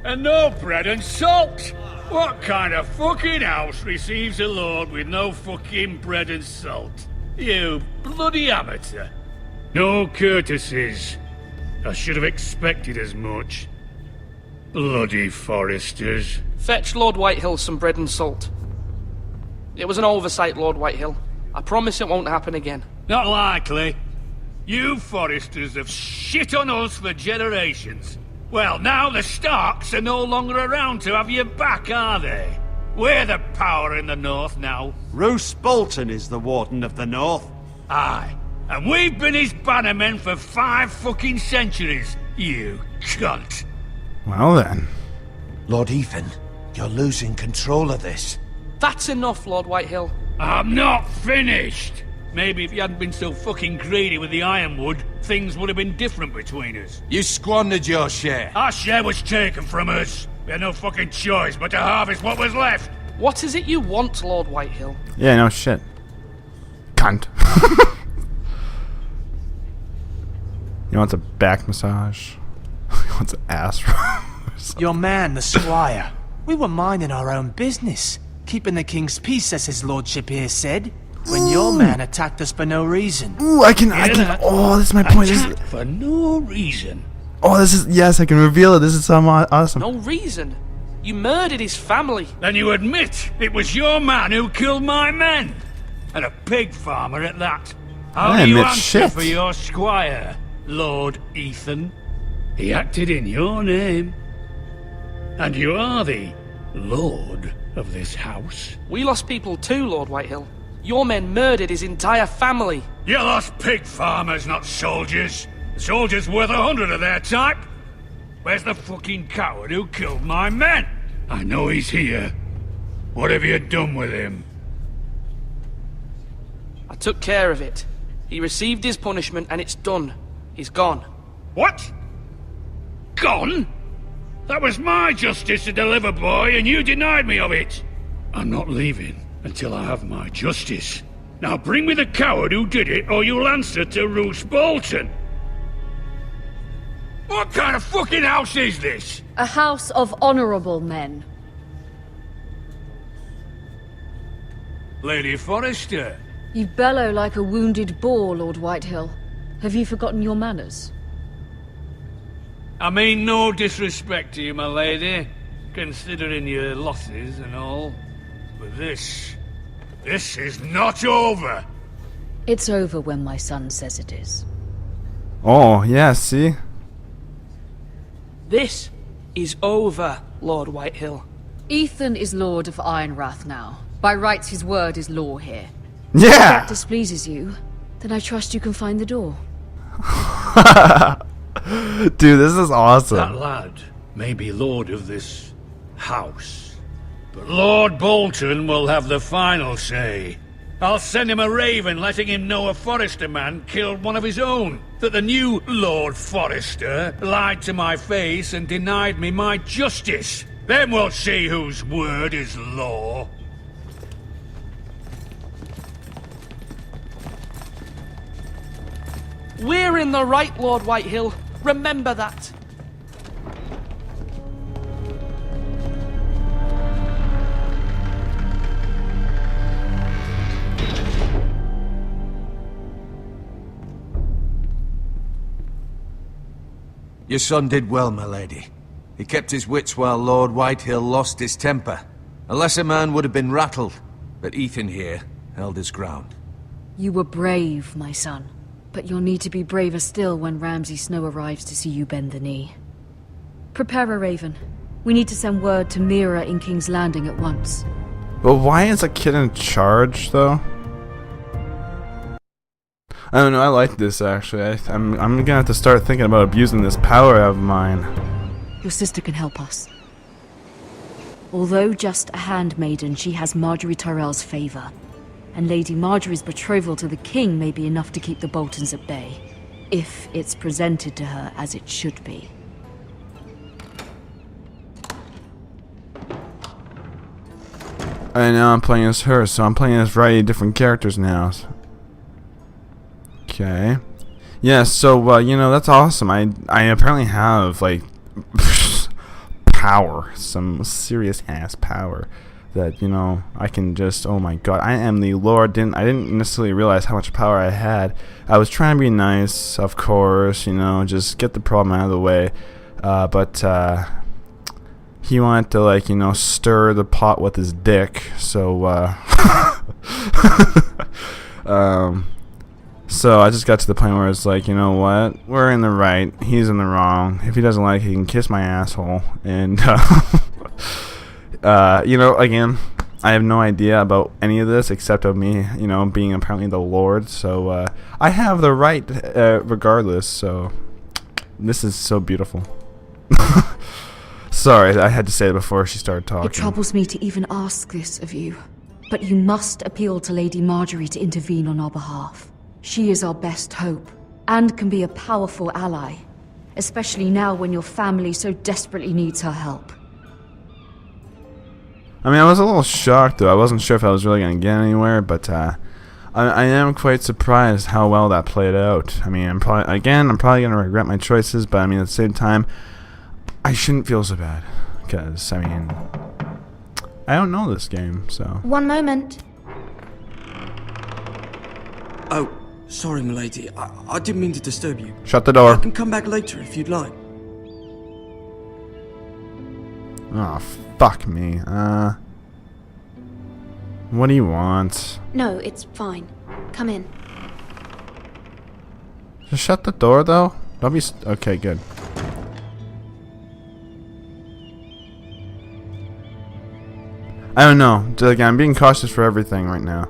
And no bread and salt! What kind of fucking house receives a lord with no fucking bread and salt? You bloody amateur. No courtesies. I should have expected as much. Bloody Forresters. Fetch Lord Whitehill some bread and salt. It was an oversight, Lord Whitehill. I promise it won't happen again. Not likely. You Forresters have shit on us for generations. Well, now the Starks are no longer around to have you back, are they? We're the power in the North now. Roose Bolton is the Warden of the North. Aye. And we've been his bannermen for 5 fucking centuries, you cunt. Well then. Lord Ethan, you're losing control of this. That's enough, Lord Whitehill. I'm not finished. Maybe if you hadn't been so fucking greedy with the ironwood, things would have been different between us. You squandered your share. Our share was taken from us. We had no fucking choice but to harvest what was left. What is it you want, Lord Whitehill? Yeah, no shit. Cunt. He wants a back massage. He wants an ass rub. Your man, the squire. We were minding our own business, keeping the king's peace, as his lordship here said, when your man attacked us for no reason. Ooh, I can, oh, this is my point. Attack for no reason. Oh, this is, yes, I can reveal it. This is so awesome. No reason. You murdered his family. Then you admit it was your man who killed my men. And a pig farmer at that. How I do you admit answer shit. for your squire, Lord Ethan? He acted in your name. And you are the lord of this house. We lost people too, Lord Whitehill. Your men murdered his entire family. You lost pig farmers, not soldiers. The soldiers worth 100 of their type. Where's the fucking coward who killed my men? I know he's here. What have you done with him? I took care of it. He received his punishment and it's done. He's gone. What? Gone? That was my justice to deliver, boy, and you denied me of it. I'm not leaving until I have my justice. Now bring me the coward who did it, or you'll answer to Roose Bolton. What kind of fucking house is this? A house of honorable men. Lady Forrester. You bellow like a wounded boar, Lord Whitehill. Have you forgotten your manners? I mean no disrespect to you, my lady, considering your losses and all. But this is not over. It's over when my son says it is. Oh, yeah, see? This is over, Lord Whitehill. Ethan is Lord of Ironrath now. By rights, his word is law here. Yeah! If that displeases you, then I trust you can find the door. Dude, this is awesome. That lad may be lord of this house, but Lord Bolton will have the final say. I'll send him a raven letting him know a Forrester man killed one of his own. That the new Lord Forrester lied to my face and denied me my justice. Then we'll see whose word is law. We're in the right, Lord Whitehill. Remember that. Your son did well, my lady. He kept his wits while Lord Whitehill lost his temper. A lesser man would have been rattled, but Ethan here held his ground. You were brave, my son. But you'll need to be braver still when Ramsay Snow arrives to see you bend the knee. Prepare a raven. We need to send word to Mira in King's Landing at once. But why is a kid in charge, though? I don't know, I like this, actually. I'm gonna have to start thinking about abusing this power of mine. Your sister can help us. Although just a handmaiden, she has Marjorie Tyrell's favor. And Lady Marjorie's betrothal to the king may be enough to keep the Boltons at bay, if it's presented to her as it should be. And now I'm playing as her, so I'm playing as a variety of different characters now. Okay. Yeah, so, you know, that's awesome. I apparently have, like, power. Some serious-ass power. That, you know, I can just, oh my god, I am the Lord. I didn't necessarily realize how much power I had. I was trying to be nice, of course, you know, just get the problem out of the way. But he wanted to, like, you know, stir the pot with his dick, so, so I just got to the point where it's like, you know what, we're in the right, he's in the wrong. If he doesn't like it, he can kiss my asshole, and, you know, again, I have no idea about any of this except of me, you know, being apparently the Lord. So I have the right regardless. So this is so beautiful. Sorry, I had to say it before she started talking. It troubles me to even ask this of you. But you must appeal to Lady Marjorie to intervene on our behalf. She is our best hope, and can be a powerful ally. Especially now when your family so desperately needs her help. I mean, I was a little shocked, though. I wasn't sure if I was really going to get anywhere, but I am quite surprised how well that played out. I mean, I'm probably going to regret my choices, but I mean, at the same time, I shouldn't feel so bad. Because, I mean, I don't know this game, so... One moment. Oh, sorry, milady. I didn't mean to disturb you. Shut the door. I can come back later if you'd like. Oh, fuck me. What do you want? No, it's fine. Come in. Just shut the door, though? Don't be... Okay, good. I don't know. Like, I'm being cautious for everything right now.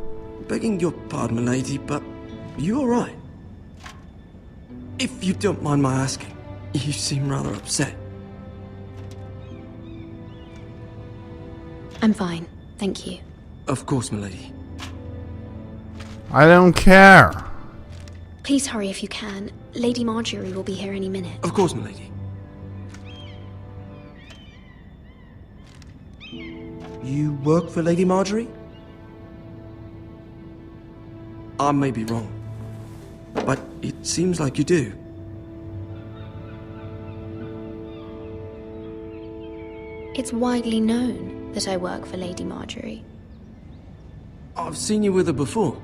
Begging your pardon, milady, but you alright? If you don't mind my asking, you seem rather upset. I'm fine, thank you. Of course, milady. I don't care. Please hurry if you can. Lady Marjorie will be here any minute. Of course, milady. You work for Lady Marjorie? I may be wrong, but it seems like you do. It's widely known that I work for Lady Marjorie. I've seen you with her before.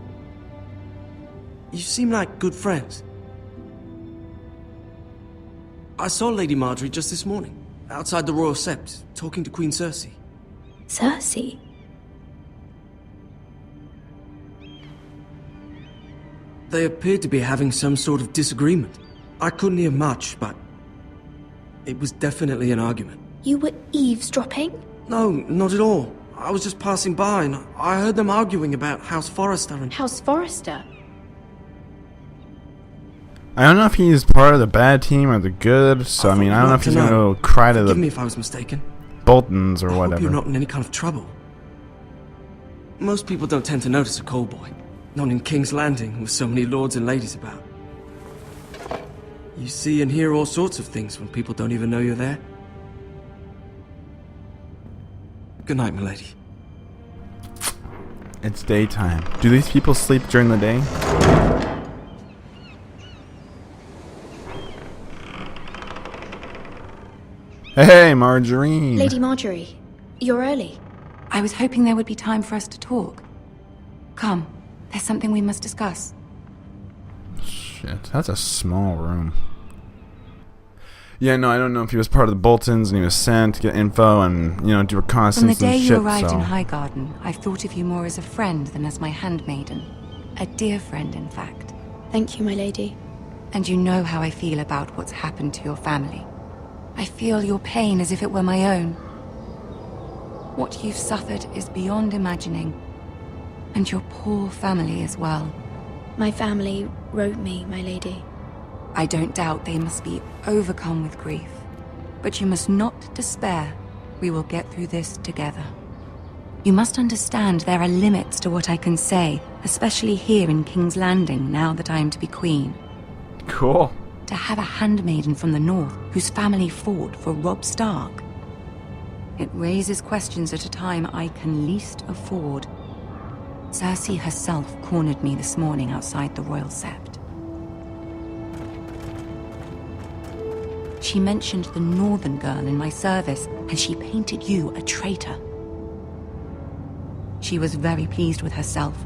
You seem like good friends. I saw Lady Marjorie just this morning, outside the Royal Sept, talking to Queen Cersei. Cersei? They appeared to be having some sort of disagreement. I couldn't hear much, but it was definitely an argument. You were eavesdropping? No, not at all. I was just passing by and I heard them arguing about House Forrester and... House Forrester? I don't know if he's part of the bad team or the good, so I mean, I don't know if he's going to go cry to Forgive me the if I was mistaken. Boltons or I hope whatever. you're not in any kind of trouble. Most people don't tend to notice a call boy. Not in King's Landing with so many lords and ladies about. You see and hear all sorts of things when people don't even know you're there. Good night, milady. It's daytime. Do these people sleep during the day? Hey, Marjorie. Lady Marjorie, you're early. I was hoping there would be time for us to talk. Come, there's something we must discuss. Shit, that's a small room. Yeah, no, I don't know if he was part of the Boltons and he was sent to get info and, you know, do reconnaissance From the day and shit, you arrived so. in Highgarden, I've thought of you more as a friend than as my handmaiden. A dear friend, in fact. Thank you, my lady. And you know how I feel about what's happened to your family. I feel your pain as if it were my own. What you've suffered is beyond imagining. And your poor family as well. My family wrote me, my lady. I don't doubt they must be overcome with grief. But you must not despair. We will get through this together. You must understand there are limits to what I can say, especially here in King's Landing, now that I am to be queen. Cool. To have a handmaiden from the north whose family fought for Robb Stark. It raises questions at a time I can least afford. Cersei herself cornered me this morning outside the Royal Sept. She mentioned the northern girl in my service, and she painted you a traitor. She was very pleased with herself.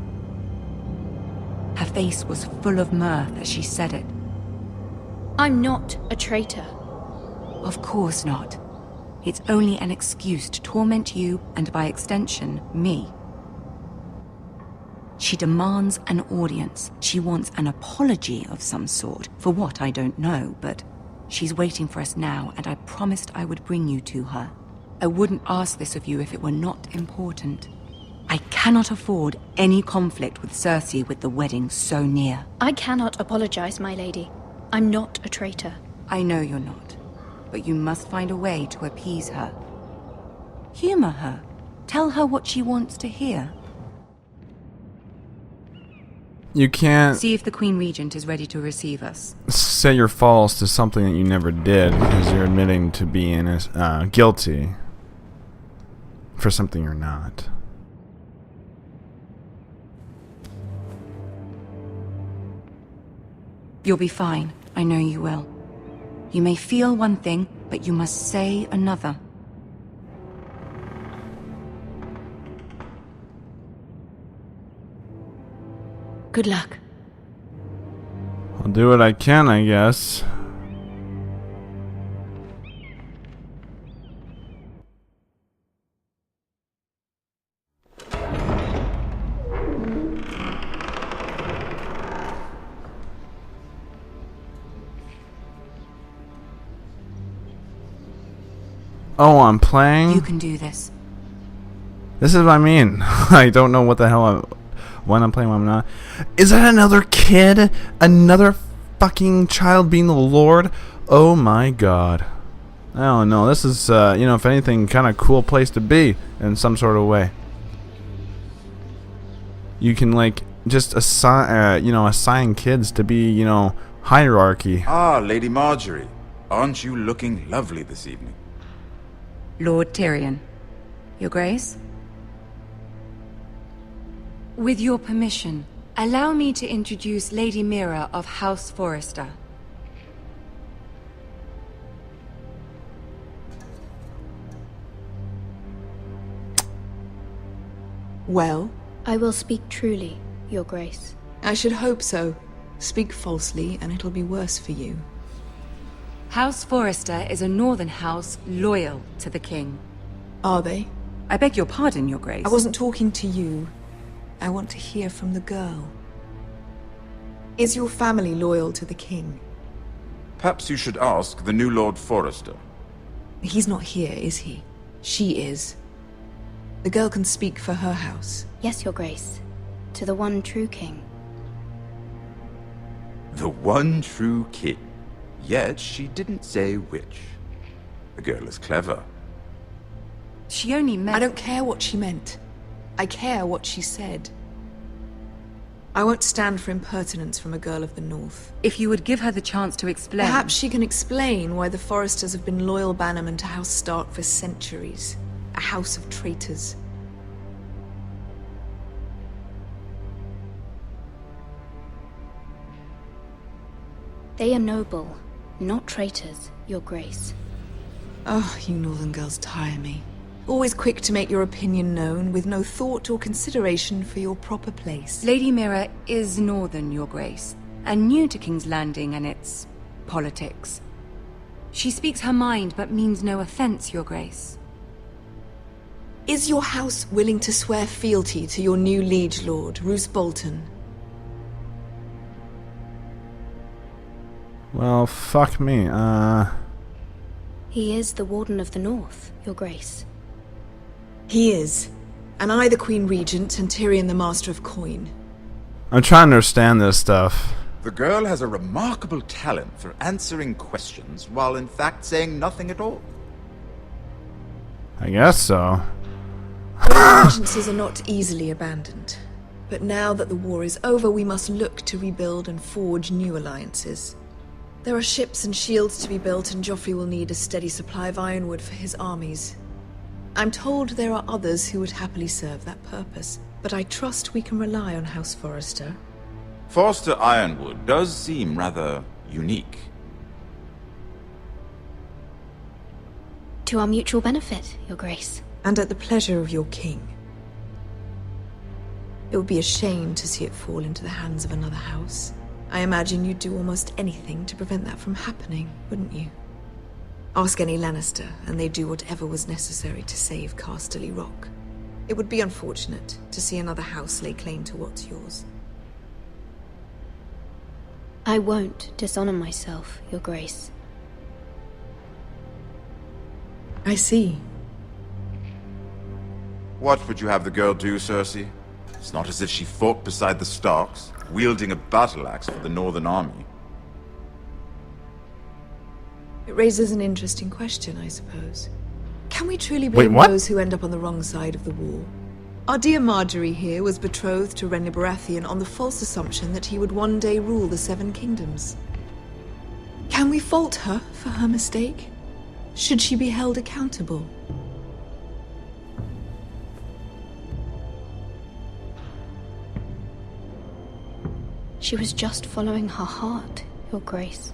Her face was full of mirth as she said it. I'm not a traitor. Of course not. It's only an excuse to torment you, and by extension, me. She demands an audience. She wants an apology of some sort, for what I don't know, but she's waiting for us now, and I promised I would bring you to her. I wouldn't ask this of you if it were not important. I cannot afford any conflict with Cersei with the wedding so near. I cannot apologize, my lady. I'm not a traitor. I know you're not, but you must find a way to appease her. Humor her. Tell her what she wants to hear. You can't See if the Queen Regent is ready to receive us. say you're false to something that you never did because you're admitting to being guilty for something you're not. You'll be fine. I know you will. You may feel one thing, but you must say another. Good luck. I'll do what I can, I guess. Oh, I'm playing? You can do this. This is what I mean. I don't know what the hell when I'm playing, when I'm not. Is that another kid? Another fucking child being the Lord? Oh my god. I don't know. This is, you know, if anything, kind of cool place to be in some sort of way. You can, like, just assign, you know, assign kids to be, you know, hierarchy. Ah, Lady Marjorie. Aren't you looking lovely this evening? Lord Tyrion. Your Grace? With your permission, allow me to introduce Lady Mira of House Forrester. Well? I will speak truly, Your Grace. I should hope so. Speak falsely, and it'll be worse for you. House Forrester is a northern house loyal to the king. Are they? I beg your pardon, Your Grace. I wasn't talking to you. I want to hear from the girl. Is your family loyal to the king? Perhaps you should ask the new Lord Forrester. He's not here, is he? She is. The girl can speak for her house. Yes, Your Grace. To the one true king. The one true king. Yet she didn't say which. The girl is clever. She only meant... I don't care what she meant. I care what she said. I won't stand for impertinence from a girl of the North. If you would give her the chance to explain... Perhaps she can explain why the Forresters have been loyal bannermen to House Stark for centuries. A house of traitors. They are noble, not traitors, Your Grace. Oh, you Northern girls tire me. Always quick to make your opinion known, with no thought or consideration for your proper place. Lady Mira is northern, Your Grace, and new to King's Landing and its politics. She speaks her mind, but means no offense, Your Grace. Is your house willing to swear fealty to your new liege lord, Roose Bolton? Well, fuck me, He is the Warden of the North, Your Grace. He is. And I the Queen Regent, and Tyrion the Master of Coin. I'm trying to understand this stuff. The girl has a remarkable talent for answering questions while in fact saying nothing at all. I guess so. Allegiances are not easily abandoned. But now that the war is over, we must look to rebuild and forge new alliances. There are ships and shields to be built, and Joffrey will need a steady supply of ironwood for his armies. I'm told there are others who would happily serve that purpose, but I trust we can rely on House Forrester. Forster Ironwood does seem rather unique. To our mutual benefit, Your Grace. And at the pleasure of your king. It would be a shame to see it fall into the hands of another house. I imagine you'd do almost anything to prevent that from happening, wouldn't you? Ask any Lannister, and they'd do whatever was necessary to save Casterly Rock. It would be unfortunate to see another house lay claim to what's yours. I won't dishonor myself, Your Grace. I see. What would you have the girl do, Cersei? It's not as if she fought beside the Starks, wielding a battle axe for the Northern Army. It raises an interesting question, I suppose. Can we truly blame those who end up on the wrong side of the war? Our dear Marjorie here was betrothed to Renly Baratheon on the false assumption that he would one day rule the Seven Kingdoms. Can we fault her for her mistake? Should she be held accountable? She was just following her heart, Your Grace.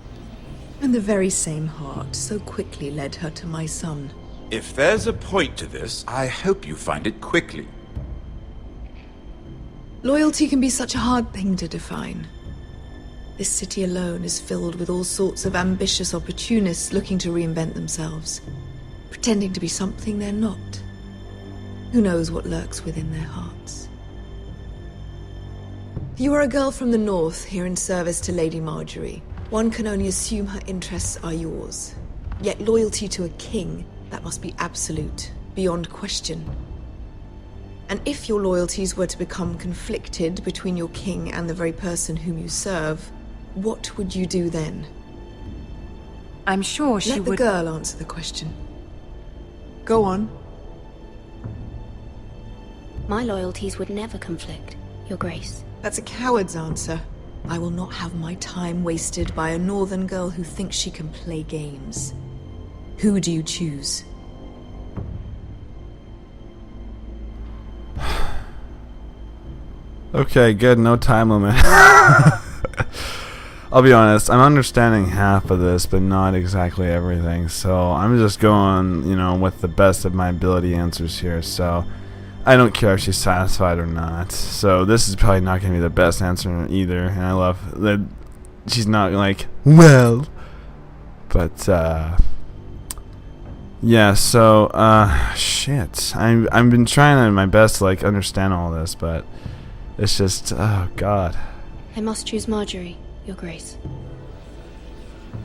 And the very same heart so quickly led her to my son. If there's a point to this, I hope you find it quickly. Loyalty can be such a hard thing to define. This city alone is filled with all sorts of ambitious opportunists looking to reinvent themselves, pretending to be something they're not. Who knows what lurks within their hearts? You are a girl from the north, here in service to Lady Marjorie. One can only assume her interests are yours. Yet loyalty to a king, that must be absolute, beyond question. And if your loyalties were to become conflicted between your king and the very person whom you serve, what would you do then? I'm sure she would... Let the girl answer the question. Go on. My loyalties would never conflict, Your Grace. That's a coward's answer. I will not have my time wasted by a northern girl who thinks she can play games. Who do you choose? Okay, good. No time limit. I'll be honest. I'm understanding half of this, but not exactly everything. So I'm just going, you know, with the best of my ability answers here. So I don't care if she's satisfied or not. So this is probably not going to be the best answer either. And I love that she's not like, well. But, yeah, so, shit. I've been trying my best to, like, understand all this, but it's just, oh, God. I must choose Marjorie, Your Grace.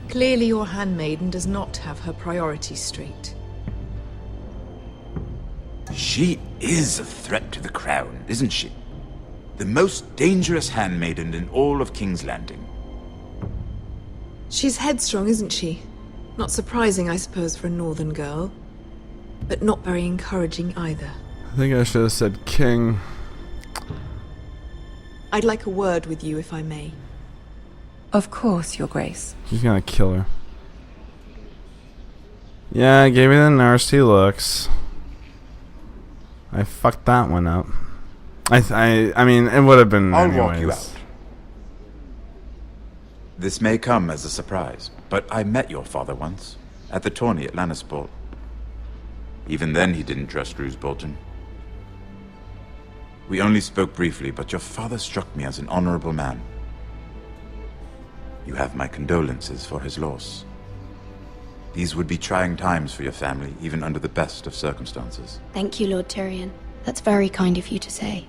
Clearly your handmaiden does not have her priorities straight. She is a threat to the crown, isn't she? The most dangerous handmaiden in all of King's Landing. She's headstrong, isn't she? Not surprising, I suppose, for a northern girl. But not very encouraging either. I think I should have said king. I'd like a word with you, if I may. Of course, Your Grace. He's gonna kill her. Yeah, I gave me the nasty looks. I fucked that one up. I mean, it would have been I'll anyways. walk you out. This may come as a surprise, but I met your father once, at the tourney at Lannisport. Even then he didn't trust Roose Bolton. We only spoke briefly, but your father struck me as an honorable man. You have my condolences for his loss. These would be trying times for your family, even under the best of circumstances. Thank you, Lord Tyrion. That's very kind of you to say.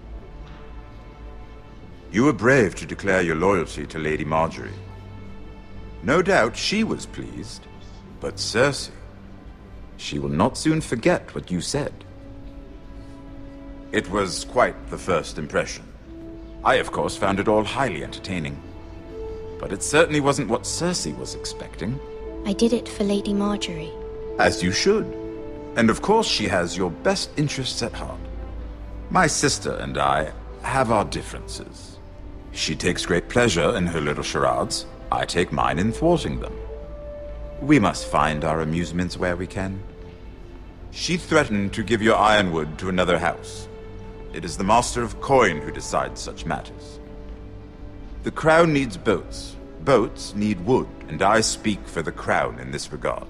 You were brave to declare your loyalty to Lady Marjorie. No doubt she was pleased, but Cersei, she will not soon forget what you said. It was quite the first impression. I, of course, found it all highly entertaining. But it certainly wasn't what Cersei was expecting. I did it for Lady Marjorie. As you should. And of course she has your best interests at heart. My sister and I have our differences. She takes great pleasure in her little charades. I take mine in thwarting them. We must find our amusements where we can. She threatened to give your ironwood to another house. It is the Master of Coin who decides such matters. The crown needs boats. Boats need wood, and I speak for the crown in this regard,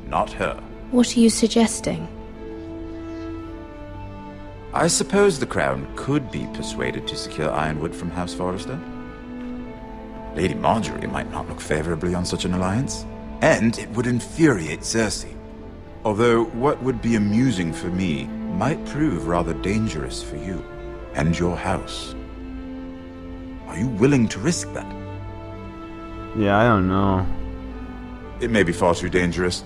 not her. What are you suggesting? I suppose the crown could be persuaded to secure ironwood from House Forrester. Lady Marjorie might not look favorably on such an alliance, and it would infuriate Cersei. Although what would be amusing for me might prove rather dangerous for you and your house. Are you willing to risk that? Yeah, I don't know. It may be far too dangerous.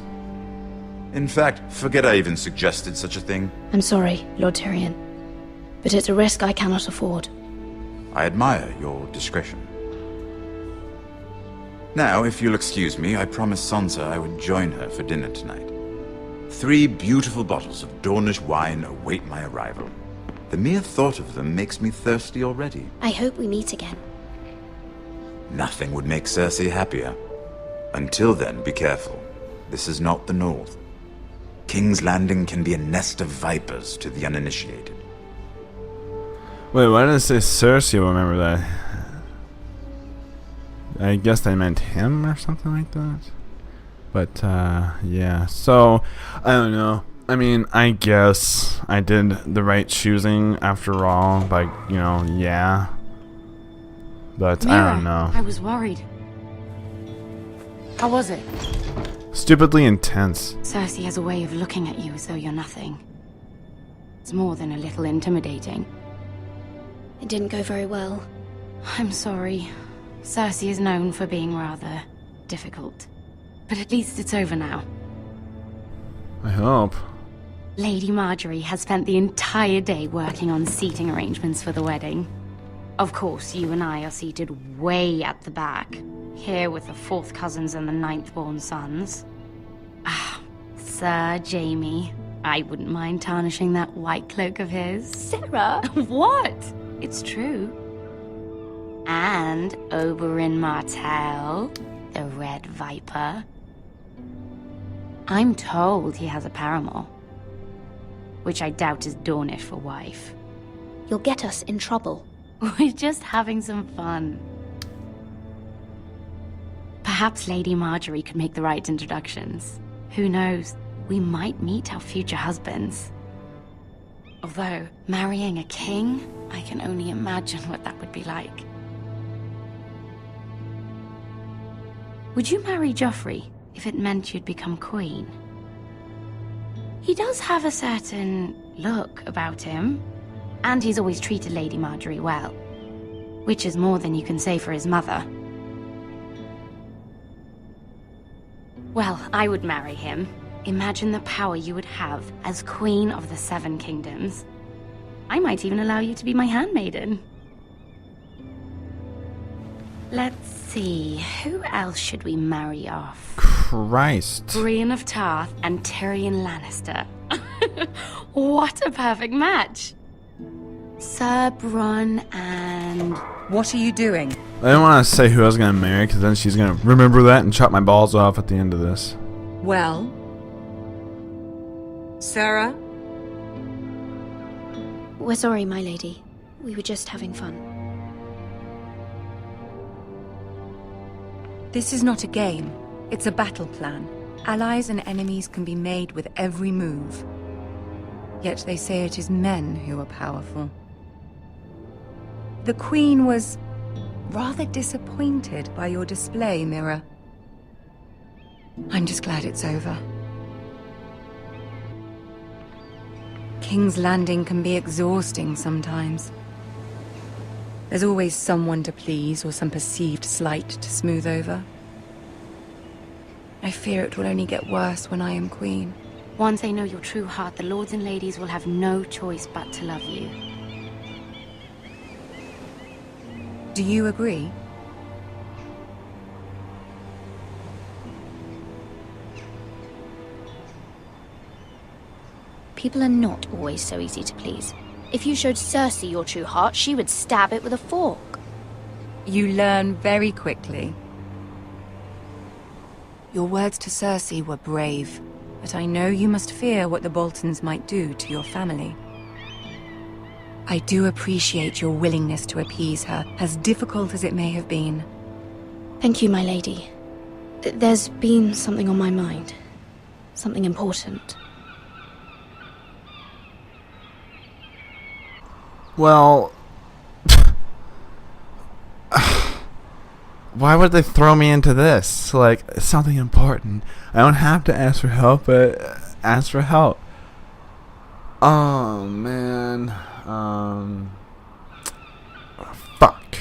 In fact, forget I even suggested such a thing. I'm sorry, Lord Tyrion, but it's a risk I cannot afford. I admire your discretion. Now, if you'll excuse me, I promised Sansa I would join her for dinner tonight. 3 beautiful bottles of Dornish wine await my arrival. The mere thought of them makes me thirsty already. I hope we meet again. Nothing would make Cersei happier. Until then, be careful. This is not the North. King's Landing can be a nest of vipers to the uninitiated. Wait, why did it say Cersei will remember that? I guess they meant him or something like that. But, yeah. So, I don't know. I mean, I guess I did the right choosing after all. But, you know, yeah. But, I don't know. I was worried. How was it? Stupidly intense. Cersei has a way of looking at you as though you're nothing. It's more than a little intimidating. It didn't go very well. I'm sorry. Cersei is known for being rather difficult. But at least it's over now. I hope. Lady Marjorie has spent the entire day working on seating arrangements for the wedding. Of course, you and I are seated way at the back, here with the 4th cousins and the 9th-born sons. Ah, Sir Jaime. I wouldn't mind tarnishing that white cloak of his. Sarah! What? It's true. And Oberyn Martell, the Red Viper. I'm told he has a paramour, which I doubt is Dornish for wife. You'll get us in trouble. We're just having some fun. Perhaps Lady Marjorie could make the right introductions. Who knows? We might meet our future husbands. Although, marrying a king, I can only imagine what that would be like. Would you marry Joffrey if it meant you'd become queen? He does have a certain look about him, and he's always treated Lady Marjorie well, which is more than you can say for his mother. Well, I would marry him. Imagine the power you would have as Queen of the 7 Kingdoms. I might even allow you to be my handmaiden. Let's see, who else should we marry off? Christ. Brienne of Tarth and Tyrion Lannister. What a perfect match. Sir Bronn and... What are you doing? I don't want to say who I was going to marry, because then she's going to remember that and chop my balls off at the end of this. Well? Sarah? We're sorry, my lady. We were just having fun. This is not a game. It's a battle plan. Allies and enemies can be made with every move. Yet they say it is men who are powerful. The Queen was rather disappointed by your display, Mira. I'm just glad it's over. King's Landing can be exhausting sometimes. There's always someone to please or some perceived slight to smooth over. I fear it will only get worse when I am queen. Once they know your true heart, the lords and ladies will have no choice but to love you. Do you agree? People are not always so easy to please. If you showed Cersei your true heart, she would stab it with a fork. You learn very quickly. Your words to Cersei were brave, but I know you must fear what the Boltons might do to your family. I do appreciate your willingness to appease her, as difficult as it may have been. Thank you, my lady. There's been something on my mind. Something important. Well... why would they throw me into this? Like, it's something important. I don't have to ask for help, but ask for help. Oh, man. Fuck.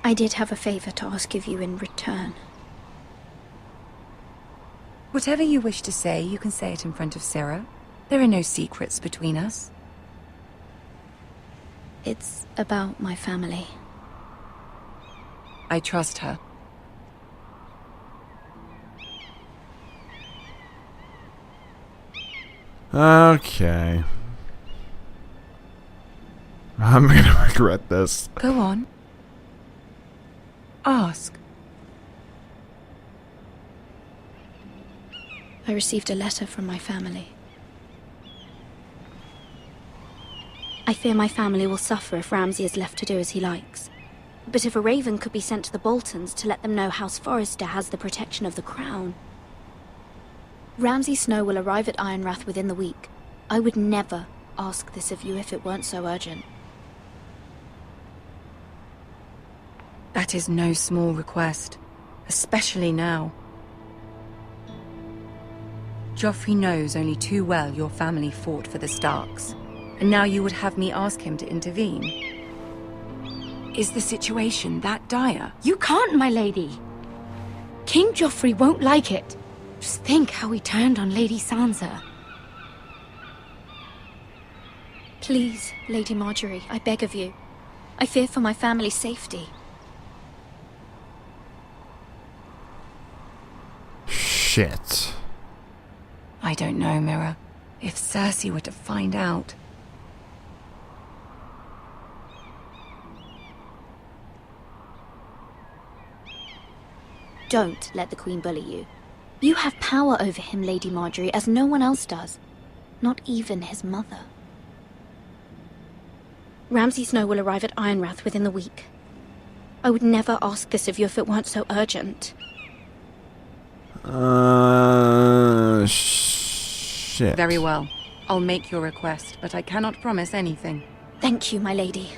I did have a favor to ask of you in return. Whatever you wish to say, you can say it in front of Sarah. There are no secrets between us. It's about my family. I trust her. Okay. I'm gonna regret this. Go on. Ask. I received a letter from my family. I fear my family will suffer if Ramsay is left to do as he likes. But if a raven could be sent to the Boltons to let them know House Forrester has the protection of the crown. Ramsay Snow will arrive at Ironrath within the week. I would never ask this of you if it weren't so urgent. That is no small request, especially now. Joffrey knows only too well your family fought for the Starks, and now you would have me ask him to intervene. Is the situation that dire? You can't, my lady! King Joffrey won't like it. Just think how he turned on Lady Sansa. Please, Lady Marjorie, I beg of you. I fear for my family's safety. Shit. I don't know, Mira. If Cersei were to find out... Don't let the Queen bully you. You have power over him, Lady Marjorie, as no one else does. Not even his mother. Ramsay Snow will arrive at Ironrath within the week. I would never ask this of you if it weren't so urgent. Shit. Very well. I'll make your request, but I cannot promise anything. Thank you, my lady.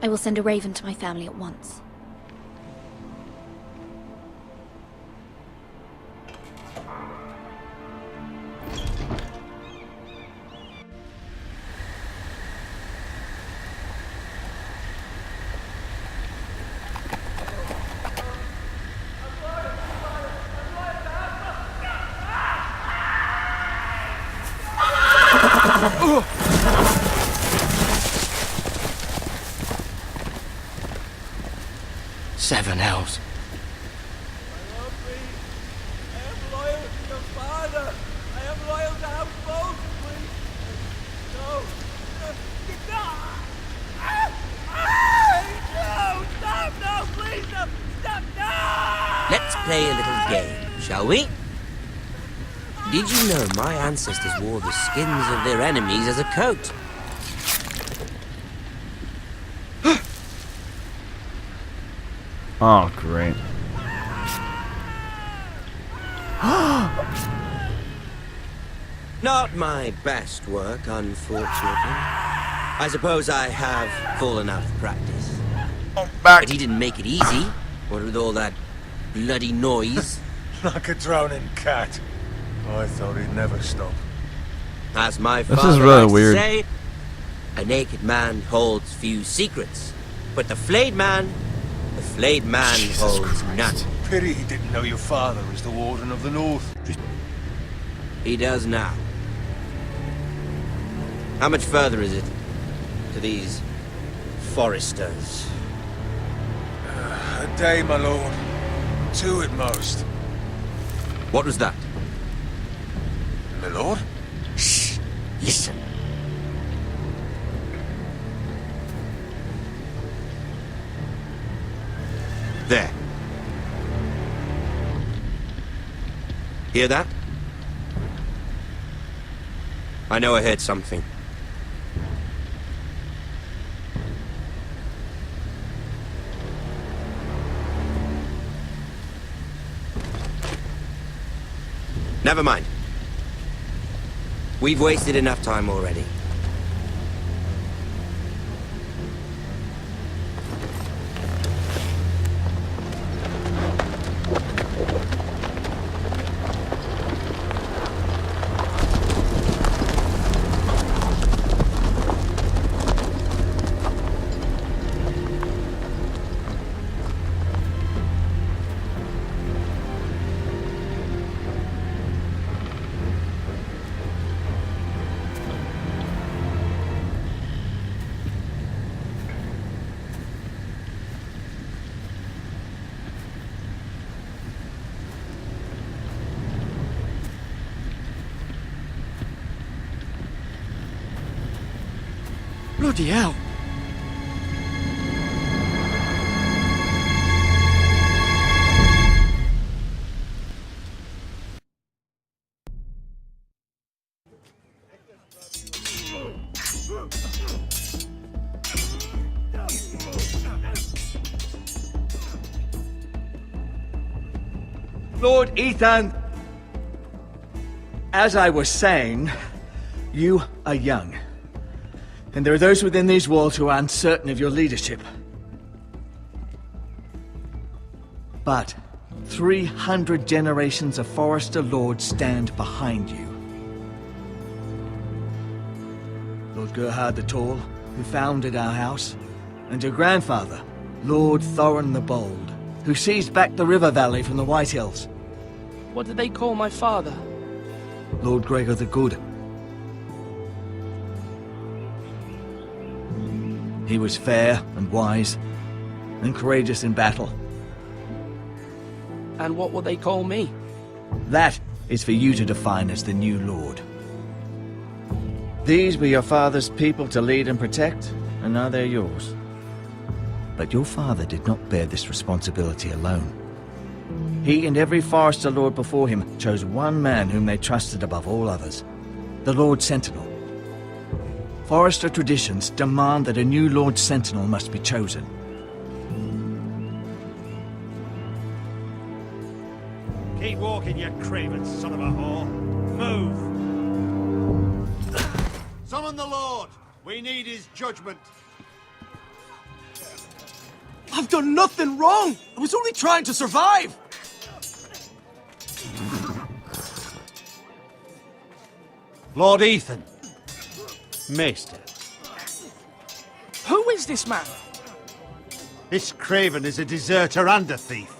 I will send a raven to my family at once. Seven hells. Let's play a little game, shall we? Did you know my ancestors wore the skins of their enemies as a coat? Oh, great. Not my best work, unfortunately. I suppose I have fallen out of practice. But he didn't make it easy. What with all that bloody noise? Like a drowning cat. I thought he'd never stop. As my This father is really likes weird. to say, a naked man holds few secrets, but the flayed man holds none. Pity he didn't know your father is the Warden of the North. He does now. How much further is it to these Foresters? A day, my lord. 2 at most. What was that? My lord? Shh! Listen. There. Hear that? I know I heard something. Never mind. We've wasted enough time already. Bloody hell! Lord Ethan! As I was saying, you are young. And there are those within these walls who are uncertain of your leadership. But 300 generations of Forrester Lords stand behind you. Lord Gerhard the Tall, who founded our house, and your grandfather, Lord Thorin the Bold, who seized back the river valley from the White Hills. What did they call my father? Lord Gregor the Good. He was fair and wise, and courageous in battle. And what will they call me? That is for you to define as the new Lord. These were your father's people to lead and protect, and now they're yours. But your father did not bear this responsibility alone. He and every Forrester Lord before him chose one man whom they trusted above all others, the Lord Sentinel. Forrester traditions demand that a new Lord Sentinel must be chosen. Keep walking, you craven son of a whore. Move! Summon the Lord! We need his judgment. I've done nothing wrong! I was only trying to survive! Lord Ethan. Maester. Who is this man? This craven is a deserter and a thief.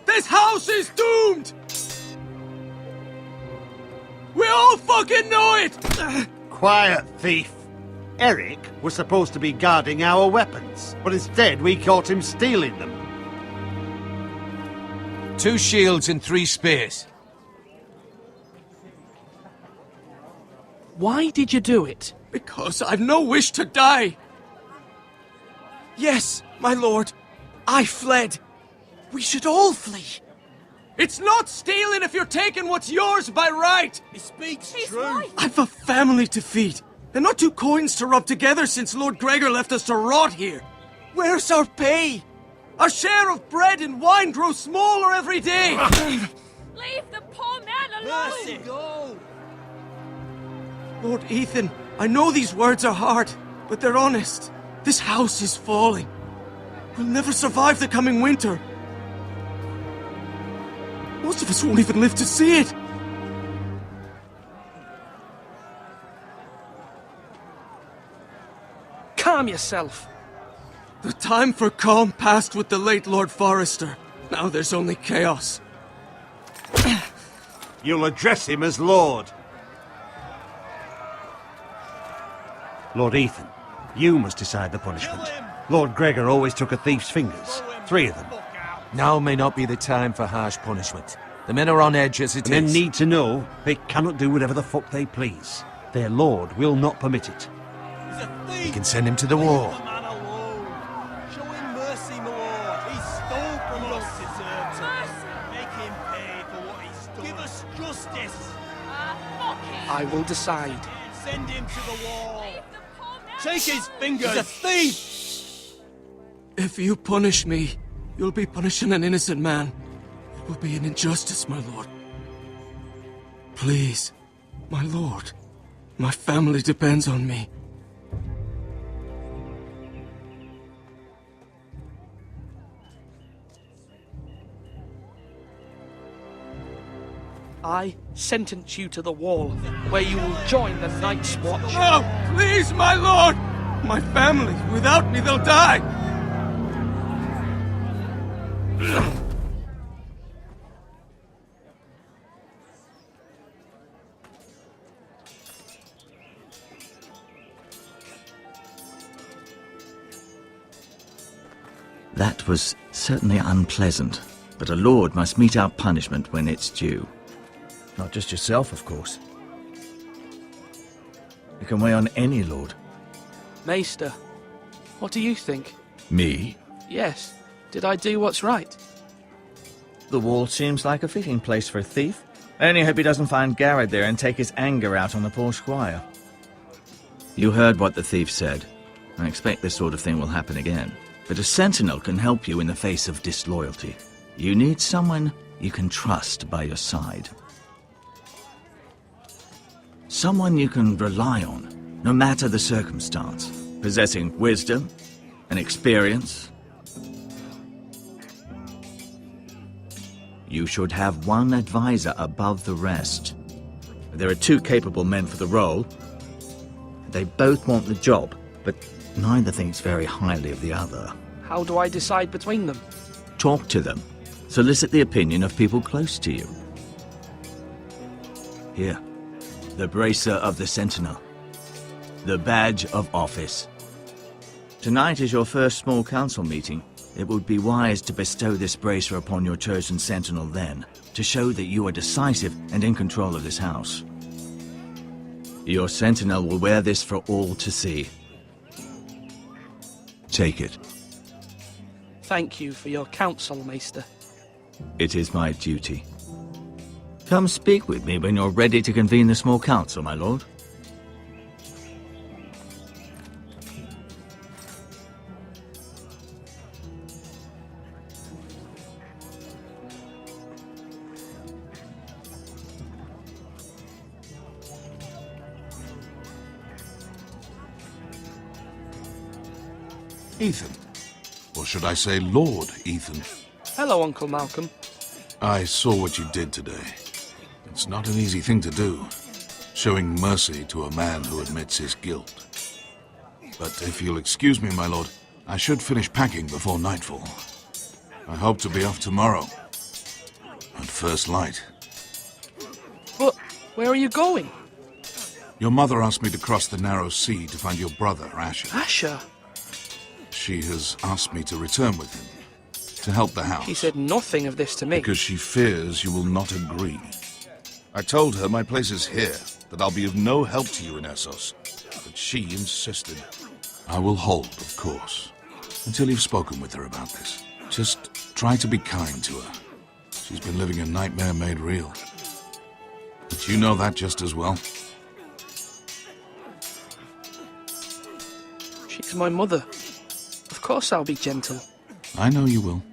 This house is doomed! We all fucking know it! Quiet, thief. Eric was supposed to be guarding our weapons, but instead we caught him stealing them. 2 shields and 3 spears. Why did you do it? Because I've no wish to die. Yes, my lord. I fled. We should all flee. It's not stealing if you're taking what's yours by right. He speaks truth. I've a family to feed, and not 2 coins to rub together since Lord Gregor left us to rot here. Where's our pay? Our share of bread and wine grows smaller every day. Leave the poor man alone! Mercy, go! Lord Ethan, I know these words are hard, but they're honest. This house is falling. We'll never survive the coming winter. Most of us won't even live to see it. Calm yourself. The time for calm passed with the late Lord Forrester. Now there's only chaos. You'll address him as Lord. Lord Ethan, you must decide the punishment. Lord Gregor always took a thief's fingers. 3 of them. Now may not be the time for harsh punishment. The men are on edge as it is. Men need to know they cannot do whatever the fuck they please. Their lord will not permit it. He's a thief! You can send him to the war. Leave the man alone. Show him mercy, my lord. He stole from us. Make him pay for what he stole. Give us justice. I will decide. Send him to the wall. Take his fingers. He's a thief! If you punish me, you'll be punishing an innocent man. It will be an injustice, my lord. Please, my lord. My family depends on me. I sentence you to the wall, where you will join the Night's Watch. No, please, my lord! My family, without me, they'll die! That was certainly unpleasant, but a lord must mete out punishment when it's due. Not just yourself, of course. It can weigh on any lord. Maester, what do you think? Me? Yes. Did I do what's right? The wall seems like a fitting place for a thief. I only hope he doesn't find Garrett there and take his anger out on the poor squire. You heard what the thief said. I expect this sort of thing will happen again. But a sentinel can help you in the face of disloyalty. You need someone you can trust by your side. Someone you can rely on, no matter the circumstance. Possessing wisdom and experience. You should have one advisor above the rest. There are 2 capable men for the role. They both want the job, but neither thinks very highly of the other. How do I decide between them? Talk to them. Solicit the opinion of people close to you. Here, the bracer of the Sentinel. The badge of office. Tonight is your first small council meeting. It would be wise to bestow this bracer upon your chosen sentinel then, to show that you are decisive and in control of this house. Your sentinel will wear this for all to see. Take it. Thank you for your counsel, Maester. It is my duty. Come speak with me when you're ready to convene the small council, my lord. Ethan. Or should I say Lord Ethan? Hello, Uncle Malcolm. I saw what you did today. It's not an easy thing to do, showing mercy to a man who admits his guilt. But if you'll excuse me, my lord, I should finish packing before nightfall. I hope to be off tomorrow. At first light. But where are you going? Your mother asked me to cross the narrow sea to find your brother, Asher. Asher? She has asked me to return with him, to help the house. She said nothing of this to me. Because she fears you will not agree. I told her my place is here, that I'll be of no help to you in Essos. But she insisted. I will hold, of course, until you've spoken with her about this. Just try to be kind to her. She's been living a nightmare made real. But you know that just as well. She's my mother. Of course I'll be gentle. I know you will.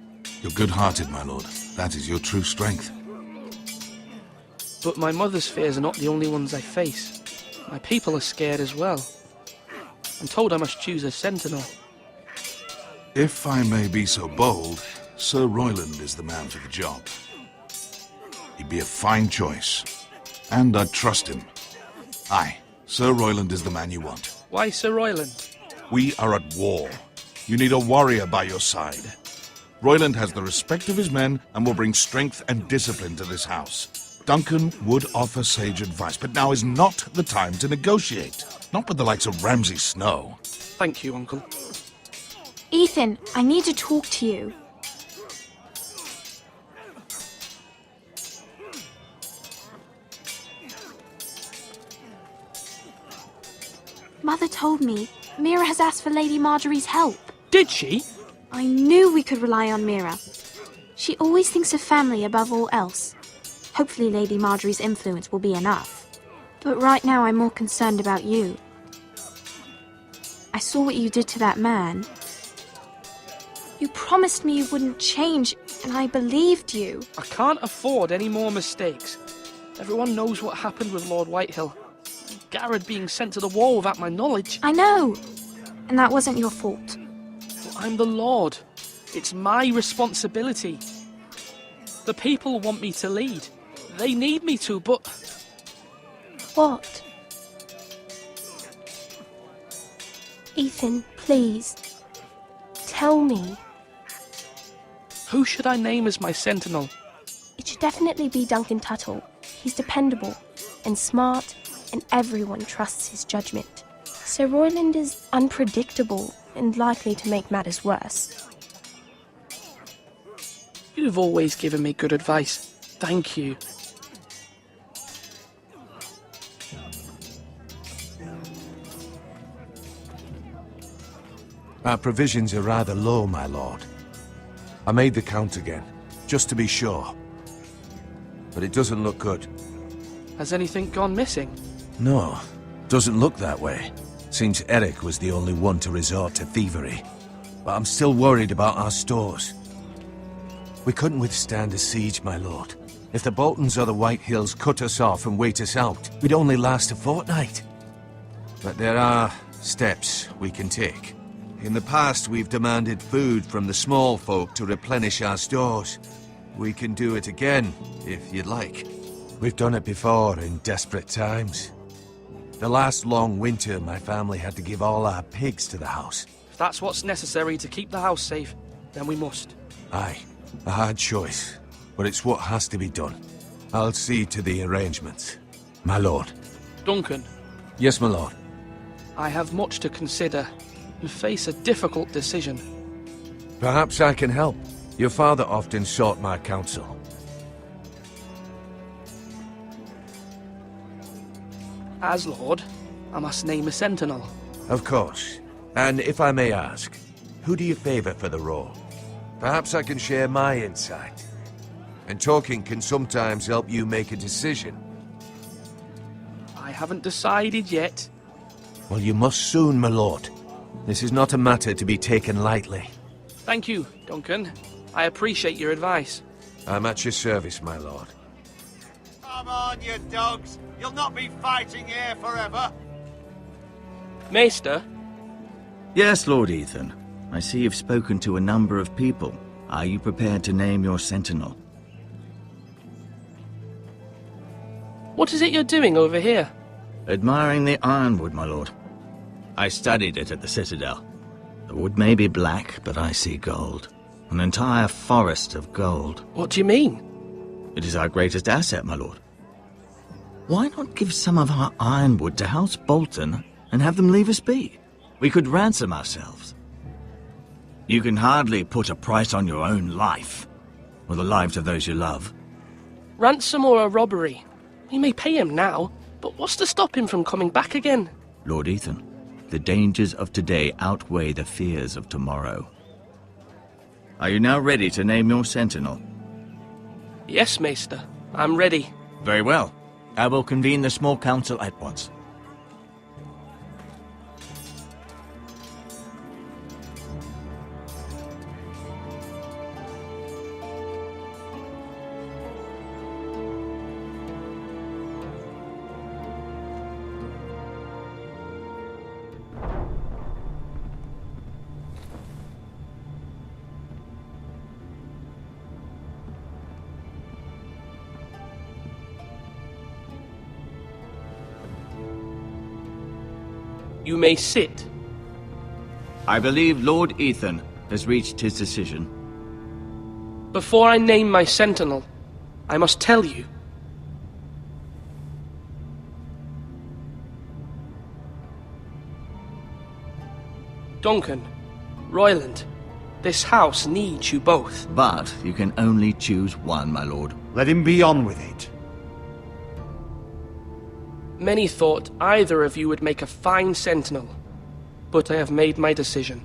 You're good-hearted, my lord. That is your true strength. But my mother's fears are not the only ones I face. My people are scared as well. I'm told I must choose a sentinel. If I may be so bold, Sir Royland is the man for the job. He'd be a fine choice. And I'd trust him. Aye, Sir Royland is the man you want. Why Sir Royland? We are at war. You need a warrior by your side. Royland has the respect of his men and will bring strength and discipline to this house. Duncan would offer sage advice, but now is not the time to negotiate. Not with the likes of Ramsay Snow. Thank you, Uncle. Ethan, I need to talk to you. Mother told me Mira has asked for Lady Marjorie's help. Did she? I knew we could rely on Mira. She always thinks of family above all else. Hopefully Lady Marjorie's influence will be enough. But right now I'm more concerned about you. I saw what you did to that man. You promised me you wouldn't change, and I believed you. I can't afford any more mistakes. Everyone knows what happened with Lord Whitehill. Garrett being sent to the war without my knowledge. I know. And that wasn't your fault. But I'm the Lord. It's my responsibility. The people want me to lead. They need me to, but... What? Ethan, please. Tell me. Who should I name as my sentinel? It should definitely be Duncan Tuttle. He's dependable and smart, and everyone trusts his judgment. Sir Royland is unpredictable and likely to make matters worse. You've always given me good advice. Thank you. Our provisions are rather low, my lord. I made the count again, just to be sure. But it doesn't look good. Has anything gone missing? No, doesn't look that way. Seems Eric was the only one to resort to thievery. But I'm still worried about our stores. We couldn't withstand a siege, my lord. If the Boltons or the White Hills cut us off and wait us out, we'd only last a fortnight. But there are steps we can take. In the past, we've demanded food from the small folk to replenish our stores. We can do it again, if you'd like. We've done it before in desperate times. The last long winter, my family had to give all our pigs to the house. If that's what's necessary to keep the house safe, then we must. Aye, a hard choice, but it's what has to be done. I'll see to the arrangements. My lord. Duncan. Yes, my lord. I have much to consider and face a difficult decision. Perhaps I can help. Your father often sought my counsel. As Lord, I must name a sentinel. Of course. And if I may ask, who do you favor for the role? Perhaps I can share my insight. And talking can sometimes help you make a decision. I haven't decided yet. Well, you must soon, my lord. This is not a matter to be taken lightly. Thank you, Duncan. I appreciate your advice. I'm at your service, my lord. Come on, you dogs. You'll not be fighting here forever. Maester? Yes, Lord Ethan. I see you've spoken to a number of people. Are you prepared to name your sentinel? What is it you're doing over here? Admiring the ironwood, my lord. I studied it at the Citadel. The wood may be black, but I see gold. An entire forest of gold. What do you mean? It is our greatest asset, my lord. Why not give some of our ironwood to House Bolton and have them leave us be? We could ransom ourselves. You can hardly put a price on your own life, or the lives of those you love. Ransom or a robbery? We may pay him now, but what's to stop him from coming back again? Lord Ethan, the dangers of today outweigh the fears of tomorrow. Are you now ready to name your sentinel? Yes, Maester. I'm ready. Very well. I will convene the small council at once. You may sit. I believe Lord Ethan has reached his decision. Before I name my sentinel, I must tell you. Duncan, Royland, this house needs you both. But you can only choose one, my lord. Let him be on with it. Many thought either of you would make a fine sentinel, but I have made my decision.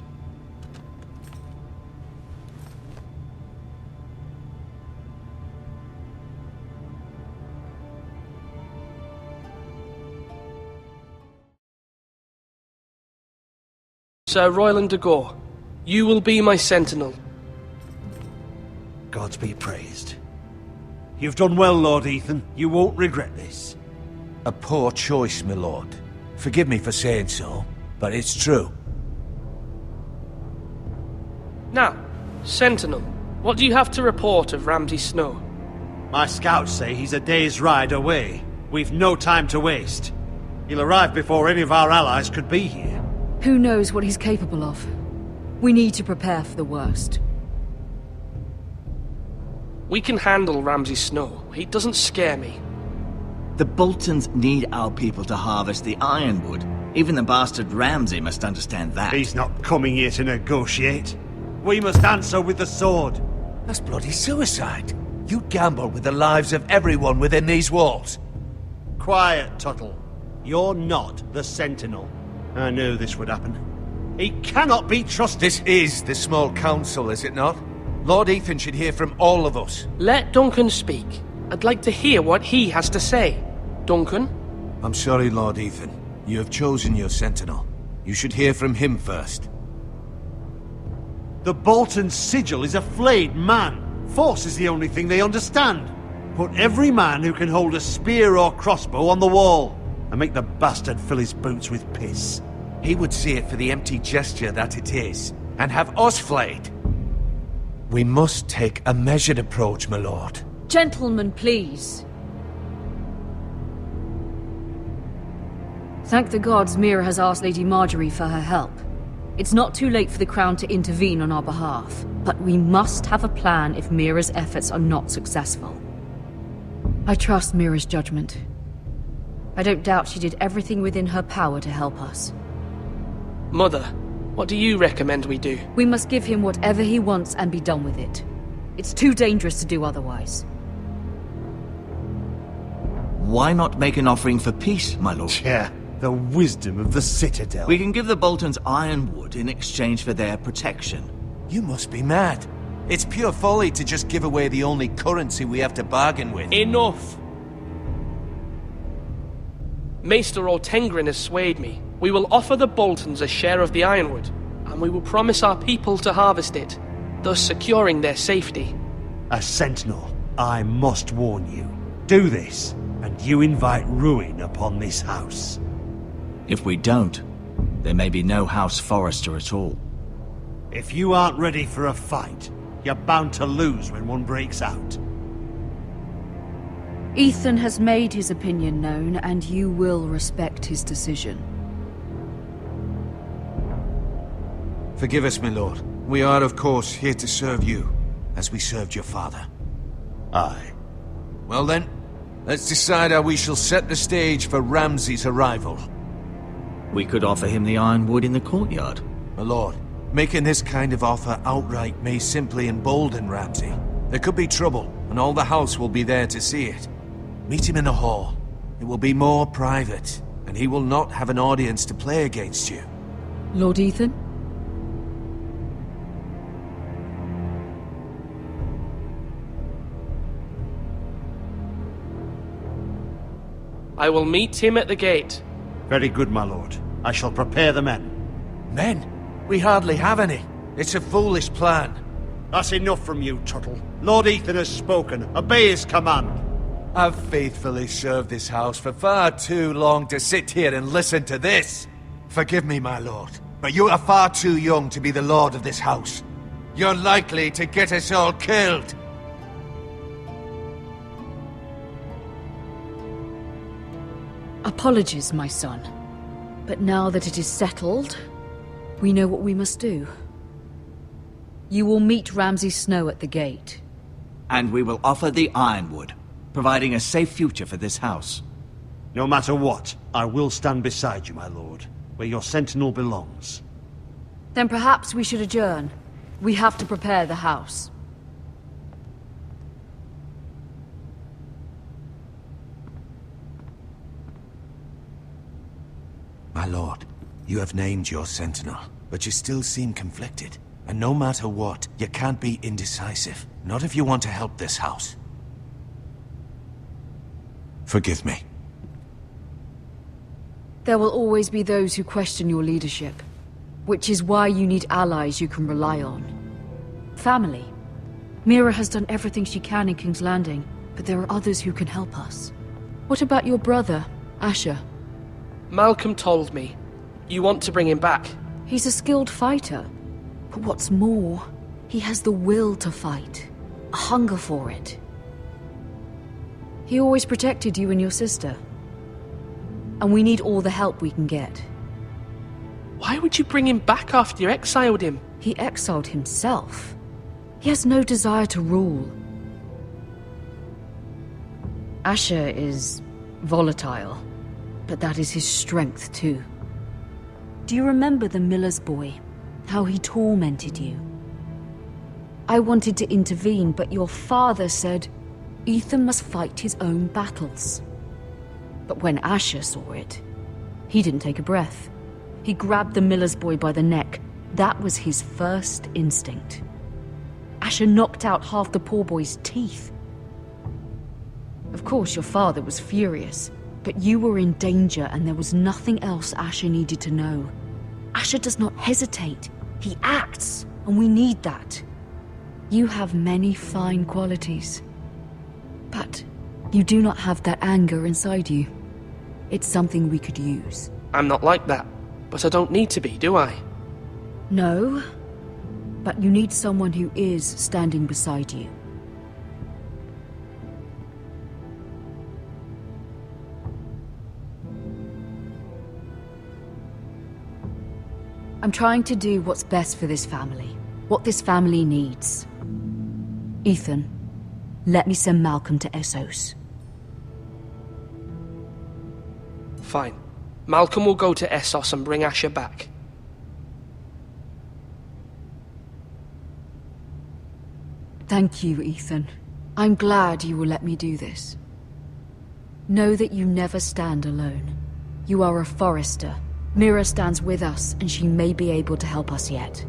Sir Royland de Gore, you will be my sentinel. Gods be praised. You've done well, Lord Ethan. You won't regret this. A poor choice, my lord. Forgive me for saying so, but it's true. Now, Sentinel, what do you have to report of Ramsay Snow? My scouts say he's a day's ride away. We've no time to waste. He'll arrive before any of our allies could be here. Who knows what he's capable of? We need to prepare for the worst. We can handle Ramsay Snow. He doesn't scare me. The Boltons need our people to harvest the ironwood. Even the bastard Ramsay must understand that. He's not coming here to negotiate. We must answer with the sword. That's bloody suicide. You gamble with the lives of everyone within these walls. Quiet, Tuttle. You're not the Sentinel. I knew this would happen. He cannot be trusted. This is the small council, is it not? Lord Ethan should hear from all of us. Let Duncan speak. I'd like to hear what he has to say. Duncan? I'm sorry, Lord Ethan. You have chosen your sentinel. You should hear from him first. The Bolton sigil is a flayed man. Force is the only thing they understand. Put every man who can hold a spear or crossbow on the wall, and make the bastard fill his boots with piss. He would see it for the empty gesture that it is, and have us flayed. We must take a measured approach, my lord. Gentlemen, please. Thank the gods Mira has asked Lady Marjorie for her help. It's not too late for the Crown to intervene on our behalf, but we must have a plan if Mira's efforts are not successful. I trust Mira's judgment. I don't doubt she did everything within her power to help us. Mother, what do you recommend we do? We must give him whatever he wants and be done with it. It's too dangerous to do otherwise. Why not make an offering for peace, my lord? Yeah, the wisdom of the Citadel. We can give the Boltons ironwood in exchange for their protection. You must be mad. It's pure folly to just give away the only currency we have to bargain with. Enough! Maester Ortengrin has swayed me. We will offer the Boltons a share of the ironwood, and we will promise our people to harvest it, thus securing their safety. A sentinel, I must warn you. Do this, and you invite ruin upon this house. If we don't, there may be no House Forrester at all. If you aren't ready for a fight, you're bound to lose when one breaks out. Ethan has made his opinion known, and you will respect his decision. Forgive us, my lord. We are, of course, here to serve you, as we served your father. Aye. Well then, let's decide how we shall set the stage for Ramsay's arrival. We could offer him the ironwood in the courtyard. My lord, making this kind of offer outright may simply embolden Ramsay. There could be trouble, and all the house will be there to see it. Meet him in the hall. It will be more private, and he will not have an audience to play against you. Lord Ethan? I will meet him at the gate. Very good, my lord. I shall prepare the men. Men? We hardly have any. It's a foolish plan. That's enough from you, Tuttle. Lord Ethan has spoken. Obey his command. I've faithfully served this house for far too long to sit here and listen to this. Forgive me, my lord, but you are far too young to be the lord of this house. You're likely to get us all killed. Apologies, my son. But now that it is settled, we know what we must do. You will meet Ramsay Snow at the gate. And we will offer the ironwood, providing a safe future for this house. No matter what, I will stand beside you, my lord, where your sentinel belongs. Then perhaps we should adjourn. We have to prepare the house. My lord, you have named your sentinel, but you still seem conflicted. And no matter what, you can't be indecisive. Not if you want to help this house. Forgive me. There will always be those who question your leadership, which is why you need allies you can rely on. Family. Mira has done everything she can in King's Landing, but there are others who can help us. What about your brother, Asher? Malcolm told me. You want to bring him back? He's a skilled fighter. But what's more, he has the will to fight. A hunger for it. He always protected you and your sister. And we need all the help we can get. Why would you bring him back after you exiled him? He exiled himself. He has no desire to rule. Asher is volatile, but that is his strength too. Do you remember the miller's boy? How he tormented you? I wanted to intervene, but your father said Ethan must fight his own battles. But when Asher saw it, he didn't take a breath. He grabbed the miller's boy by the neck. That was his first instinct. Asher knocked out half the poor boy's teeth. Of course, your father was furious, but you were in danger and there was nothing else Asher needed to know. Asher does not hesitate. He acts, and we need that. You have many fine qualities, but you do not have that anger inside you. It's something we could use. I'm not like that, but I don't need to be, do I? No, but you need someone who is standing beside you. I'm trying to do what's best for this family, what this family needs. Ethan, let me send Malcolm to Essos. Fine. Malcolm will go to Essos and bring Asher back. Thank you, Ethan. I'm glad you will let me do this. Know that you never stand alone. You are a Forrester. Mira stands with us, and she may be able to help us yet.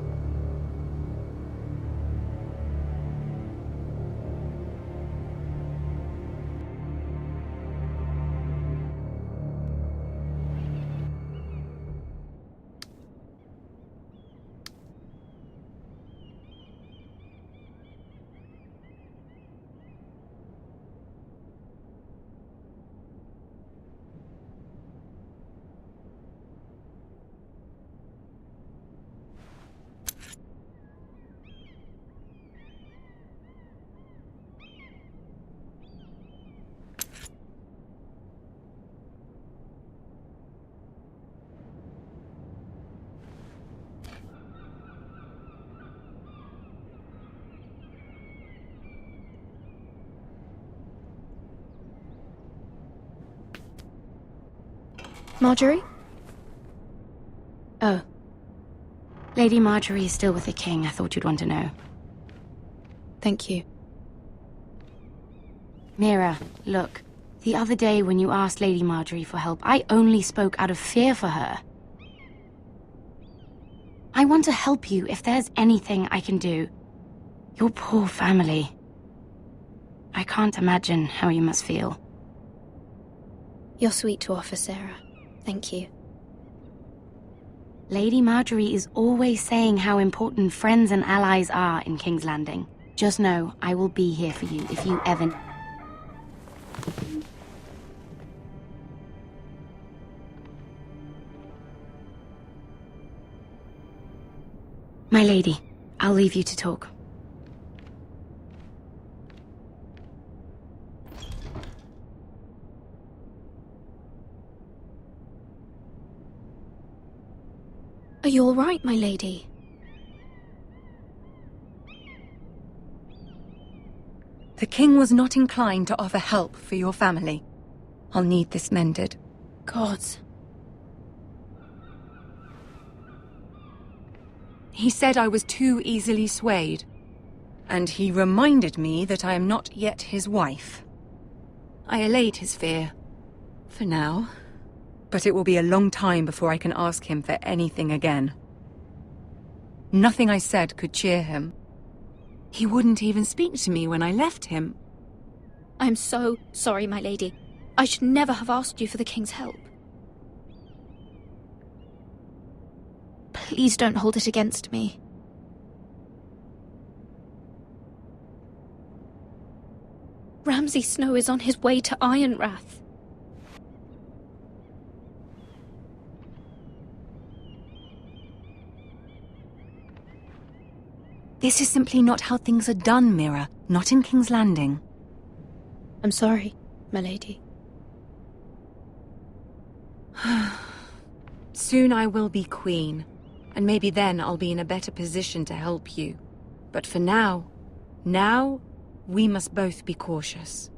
Marjorie? Oh. Lady Marjorie is still with the king. I thought you'd want to know. Thank you. Mira, look. The other day when you asked Lady Marjorie for help, I only spoke out of fear for her. I want to help you if there's anything I can do. Your poor family. I can't imagine how you must feel. You're sweet to offer, Sarah. Thank you. Lady Marjorie is always saying how important friends and allies are in King's Landing. Just know, I will be here for you if you ever... My lady, I'll leave you to talk. Are you all right, my lady? The king was not inclined to offer help for your family. I'll need this mended. Gods. He said I was too easily swayed. And he reminded me that I am not yet his wife. I allayed his fear. For now. But it will be a long time before I can ask him for anything again. Nothing I said could cheer him. He wouldn't even speak to me when I left him. I'm so sorry, my lady. I should never have asked you for the king's help. Please don't hold it against me. Ramsay Snow is on his way to Ironrath. This is simply not how things are done, Mira. Not in King's Landing. I'm sorry, my lady. Soon I will be queen, and maybe then I'll be in a better position to help you. But for now, we must both be cautious.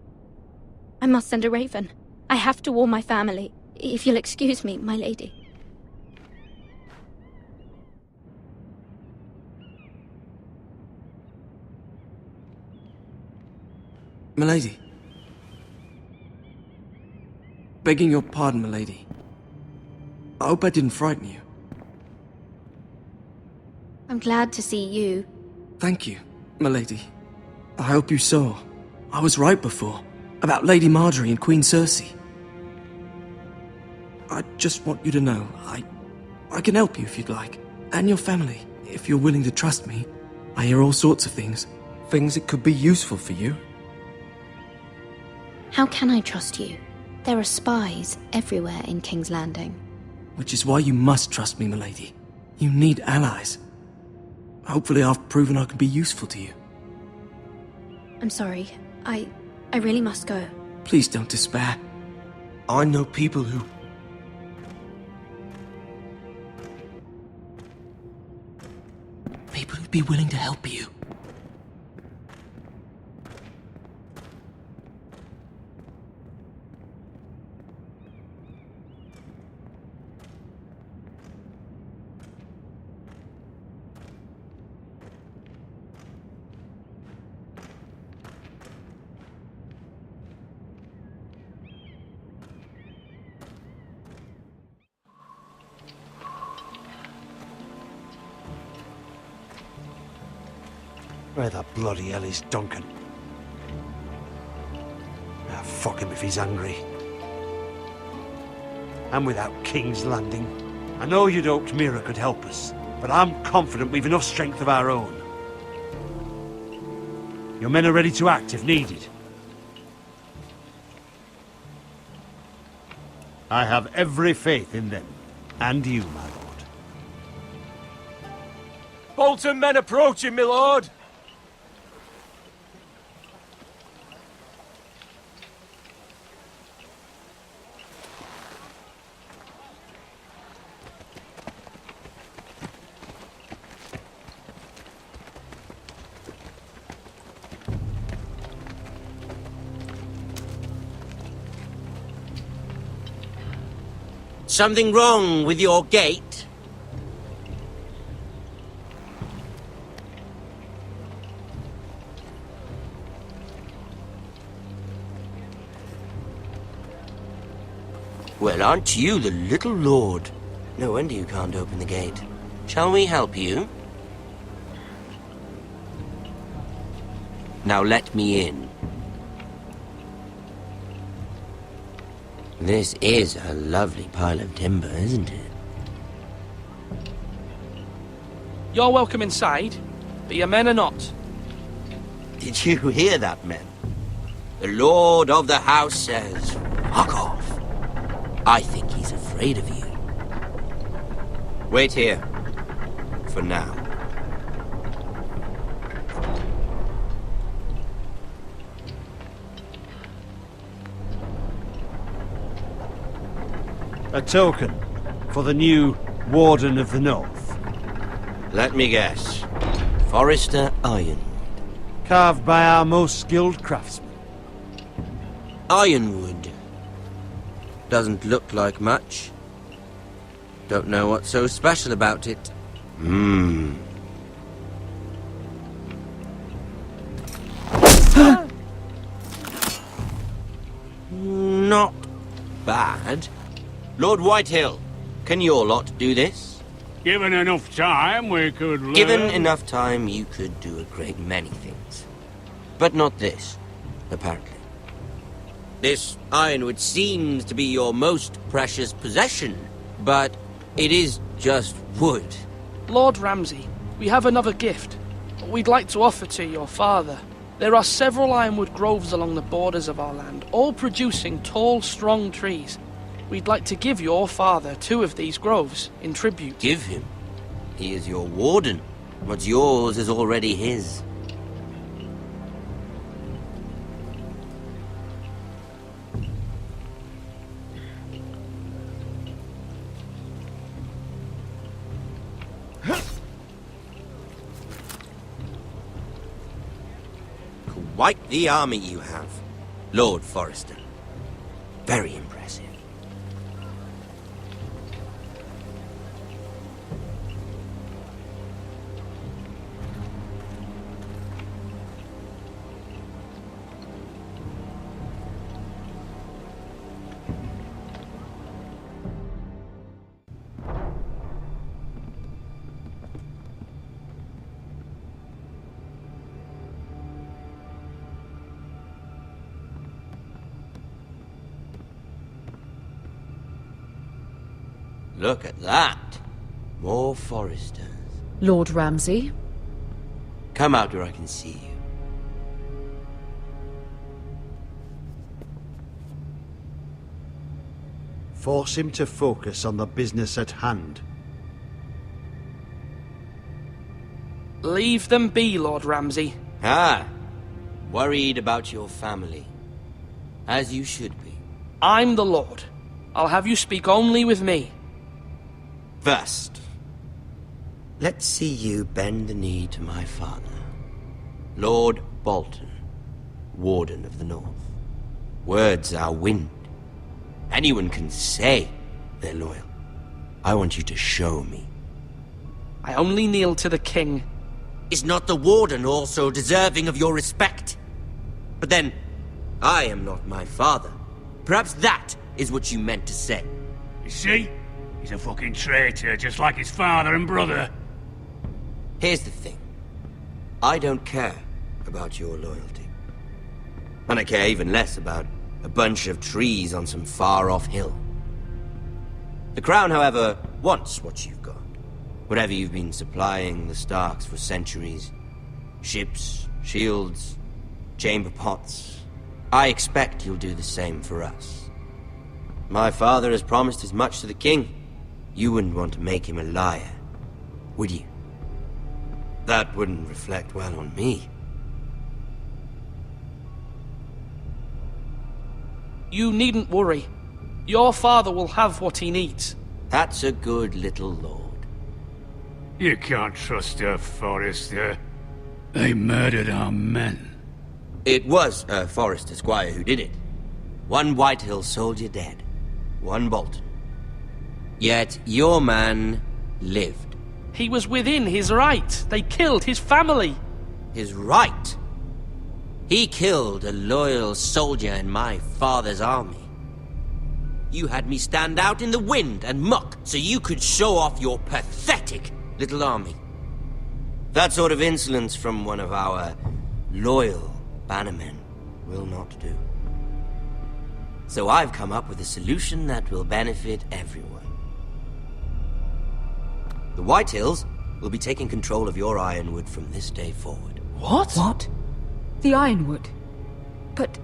I must send a raven. I have to warn my family. If you'll excuse me, my lady. Milady. Begging your pardon, milady. I hope I didn't frighten you. I'm glad to see you. Thank you, milady. I hope you saw. I was right before. About Lady Marjorie and Queen Cersei. I just want you to know, I can help you if you'd like. And your family, if you're willing to trust me. I hear all sorts of things. Things that could be useful for you. How can I trust you? There are spies everywhere in King's Landing. Which is why you must trust me, milady. You need allies. Hopefully I've proven I can be useful to you. I'm sorry. I really must go. Please don't despair. I know people who... People who'd be willing to help you. Where the bloody hell is Duncan? Ah, fuck him if he's angry. And without King's Landing. I know you'd hoped Mira could help us, but I'm confident we've enough strength of our own. Your men are ready to act if needed. I have every faith in them. And you, my lord. Bolton men approaching, my lord! Something wrong with your gate? Well, aren't you the little lord? No wonder you can't open the gate. Shall we help you? Now let me in. This is a lovely pile of timber, isn't it? You're welcome inside, but your men are not. Did you hear that, men? The lord of the house says, fuck off. I think he's afraid of you. Wait here. For now. A token for the new Warden of the North. Let me guess. Forrester Ironwood. Carved by our most skilled craftsmen. Ironwood. Doesn't look like much. Don't know what's so special about it. Not bad. Lord Whitehill, can your lot do this? Given enough time, we could learn. Given enough time, you could do a great many things. But not this, apparently. This ironwood seems to be your most precious possession, but it is just wood. Lord Ramsay, we have another gift. We'd like to offer to your father. There are several ironwood groves along the borders of our land, all producing tall, strong trees. We'd like to give your father 2 of these groves in tribute. Give him? He is your warden. What's yours is already his. Quite the army you have, Lord Forrester. Very impressive. Look at that. More Forresters. Lord Ramsay? Come out where I can see you. Force him to focus on the business at hand. Leave them be, Lord Ramsay. Ah, worried about your family. As you should be. I'm the Lord. I'll have you speak only with me. First, let's see you bend the knee to my father, Lord Bolton, Warden of the North. Words are wind. Anyone can say they're loyal. I want you to show me. I only kneel to the king. Is not the Warden also deserving of your respect? But then, I am not my father. Perhaps that is what you meant to say. You see? He's a fucking traitor, just like his father and brother. Here's the thing. I don't care about your loyalty. And I care even less about a bunch of trees on some far-off hill. The Crown, however, wants what you've got. Whatever you've been supplying the Starks for centuries. Ships, shields, chamber pots. I expect you'll do the same for us. My father has promised as much to the king. You wouldn't want to make him a liar, would you? That wouldn't reflect well on me. You needn't worry. Your father will have what he needs. That's a good little lord. You can't trust her, Forrester. They murdered our men. It was a Forrester squire who did it. One Whitehill soldier dead. One Bolton. Yet your man lived. He was within his right. They killed his family. His right? He killed a loyal soldier in my father's army. You had me stand out in the wind and muck so you could show off your pathetic little army. That sort of insolence from one of our loyal bannermen will not do. So I've come up with a solution that will benefit everyone. The Whitehills will be taking control of your Ironwood from this day forward. What? What? The Ironwood? But...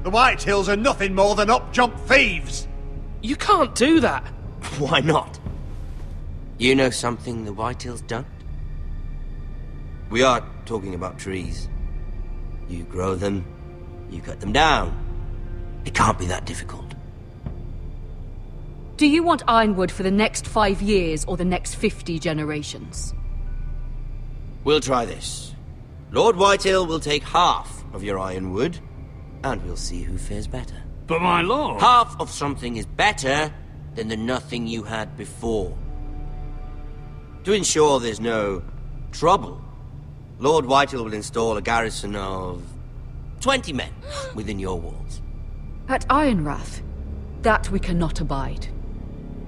The Whitehills are nothing more than up-jump thieves! You can't do that! Why not? You know something the Whitehills don't? We are talking about trees. You grow them, you cut them down. It can't be that difficult. Do you want Ironwood for the next 5 years or the next 50 generations? We'll try this. Lord Whitehill will take half of your Ironwood, and we'll see who fares better. But my lord... Half of something is better than the nothing you had before. To ensure there's no trouble, Lord Whitehill will install a garrison of 20 men within your walls. At Ironrath? That we cannot abide.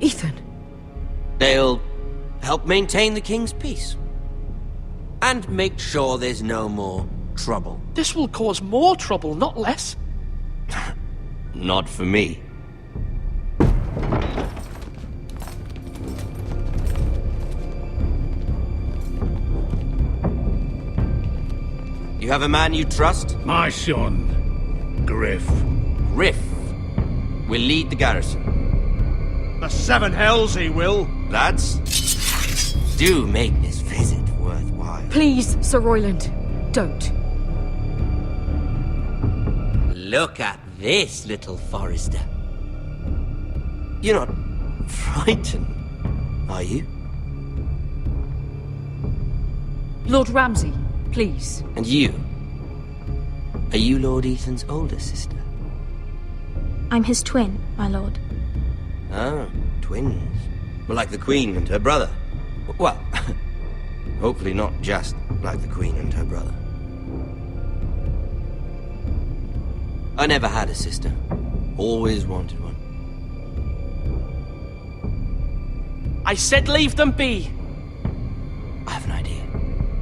Ethan. They'll help maintain the king's peace. And make sure there's no more trouble. This will cause more trouble, not less. Not for me. You have a man you trust? My son, Griff. Griff will lead the garrison. The Seven Hells he will. Lads, do make this visit worthwhile. Please, Sir Royland, don't. Look at this, little Forrester. You're not frightened, are you? Lord Ramsay, please. And you? Are you Lord Ethan's older sister? I'm his twin, my lord. Ah, twins. Well, like the Queen and her brother. Well, hopefully not just like the Queen and her brother. I never had a sister. Always wanted one. I said leave them be. I have an idea.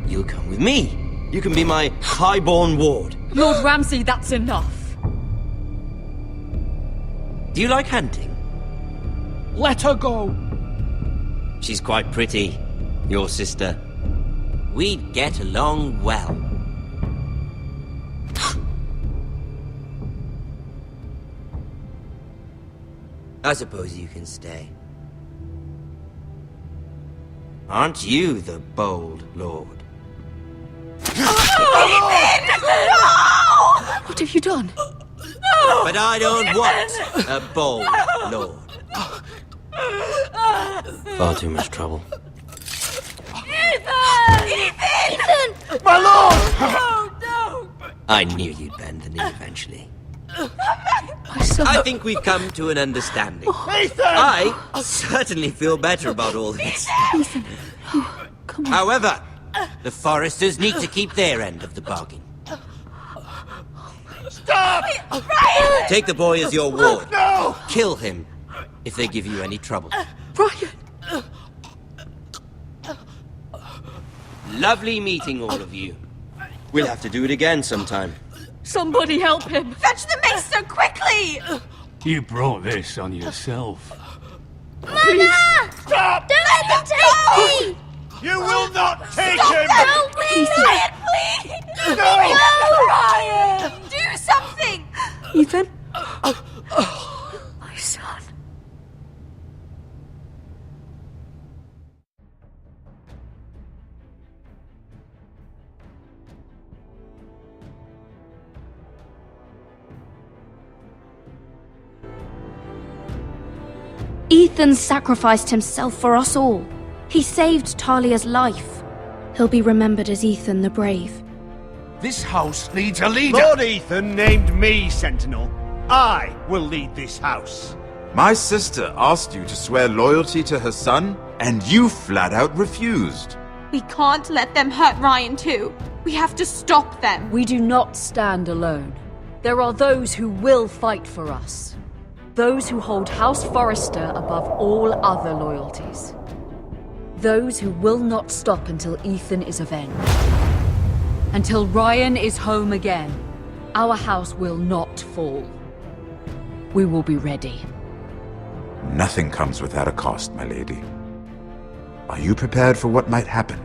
You'll come with me. You can be my highborn ward. Lord Ramsay, that's enough. Do you like hunting? Let her go. She's quite pretty, your sister. We'd get along well. I suppose you can stay. Aren't you the bold lord? What have you done? But I don't want a bold lord. Far too much trouble. Ethan! My lord! No! I knew you'd bend the knee eventually. My son. I think we've come to an understanding. Ethan! I certainly feel better about all this. Ethan. Oh, come on. However, the Foresters need to keep their end of the bargain. Stop! Ryan! Take the boy as your ward. No! Kill him if they give you any trouble. Ryan! Lovely meeting all of you. We'll have to do it again sometime. Somebody help him! Fetch the maester quickly! You brought this on yourself. Mama! Stop! Don't let them take me! You will not take Stop him! Help me! Ryan, please! No! Ryan! Do something! Ethan? My son. Ethan sacrificed himself for us all. He saved Talia's life. He'll be remembered as Ethan the Brave. This house needs a leader. Lord Ethan named me Sentinel. I will lead this house. My sister asked you to swear loyalty to her son, and you flat out refused. We can't let them hurt Ryan too. We have to stop them. We do not stand alone. There are those who will fight for us. Those who hold House Forrester above all other loyalties. Those who will not stop until Ethan is avenged. Until Ryan is home again, our house will not fall. We will be ready. Nothing comes without a cost, my lady. Are you prepared for what might happen?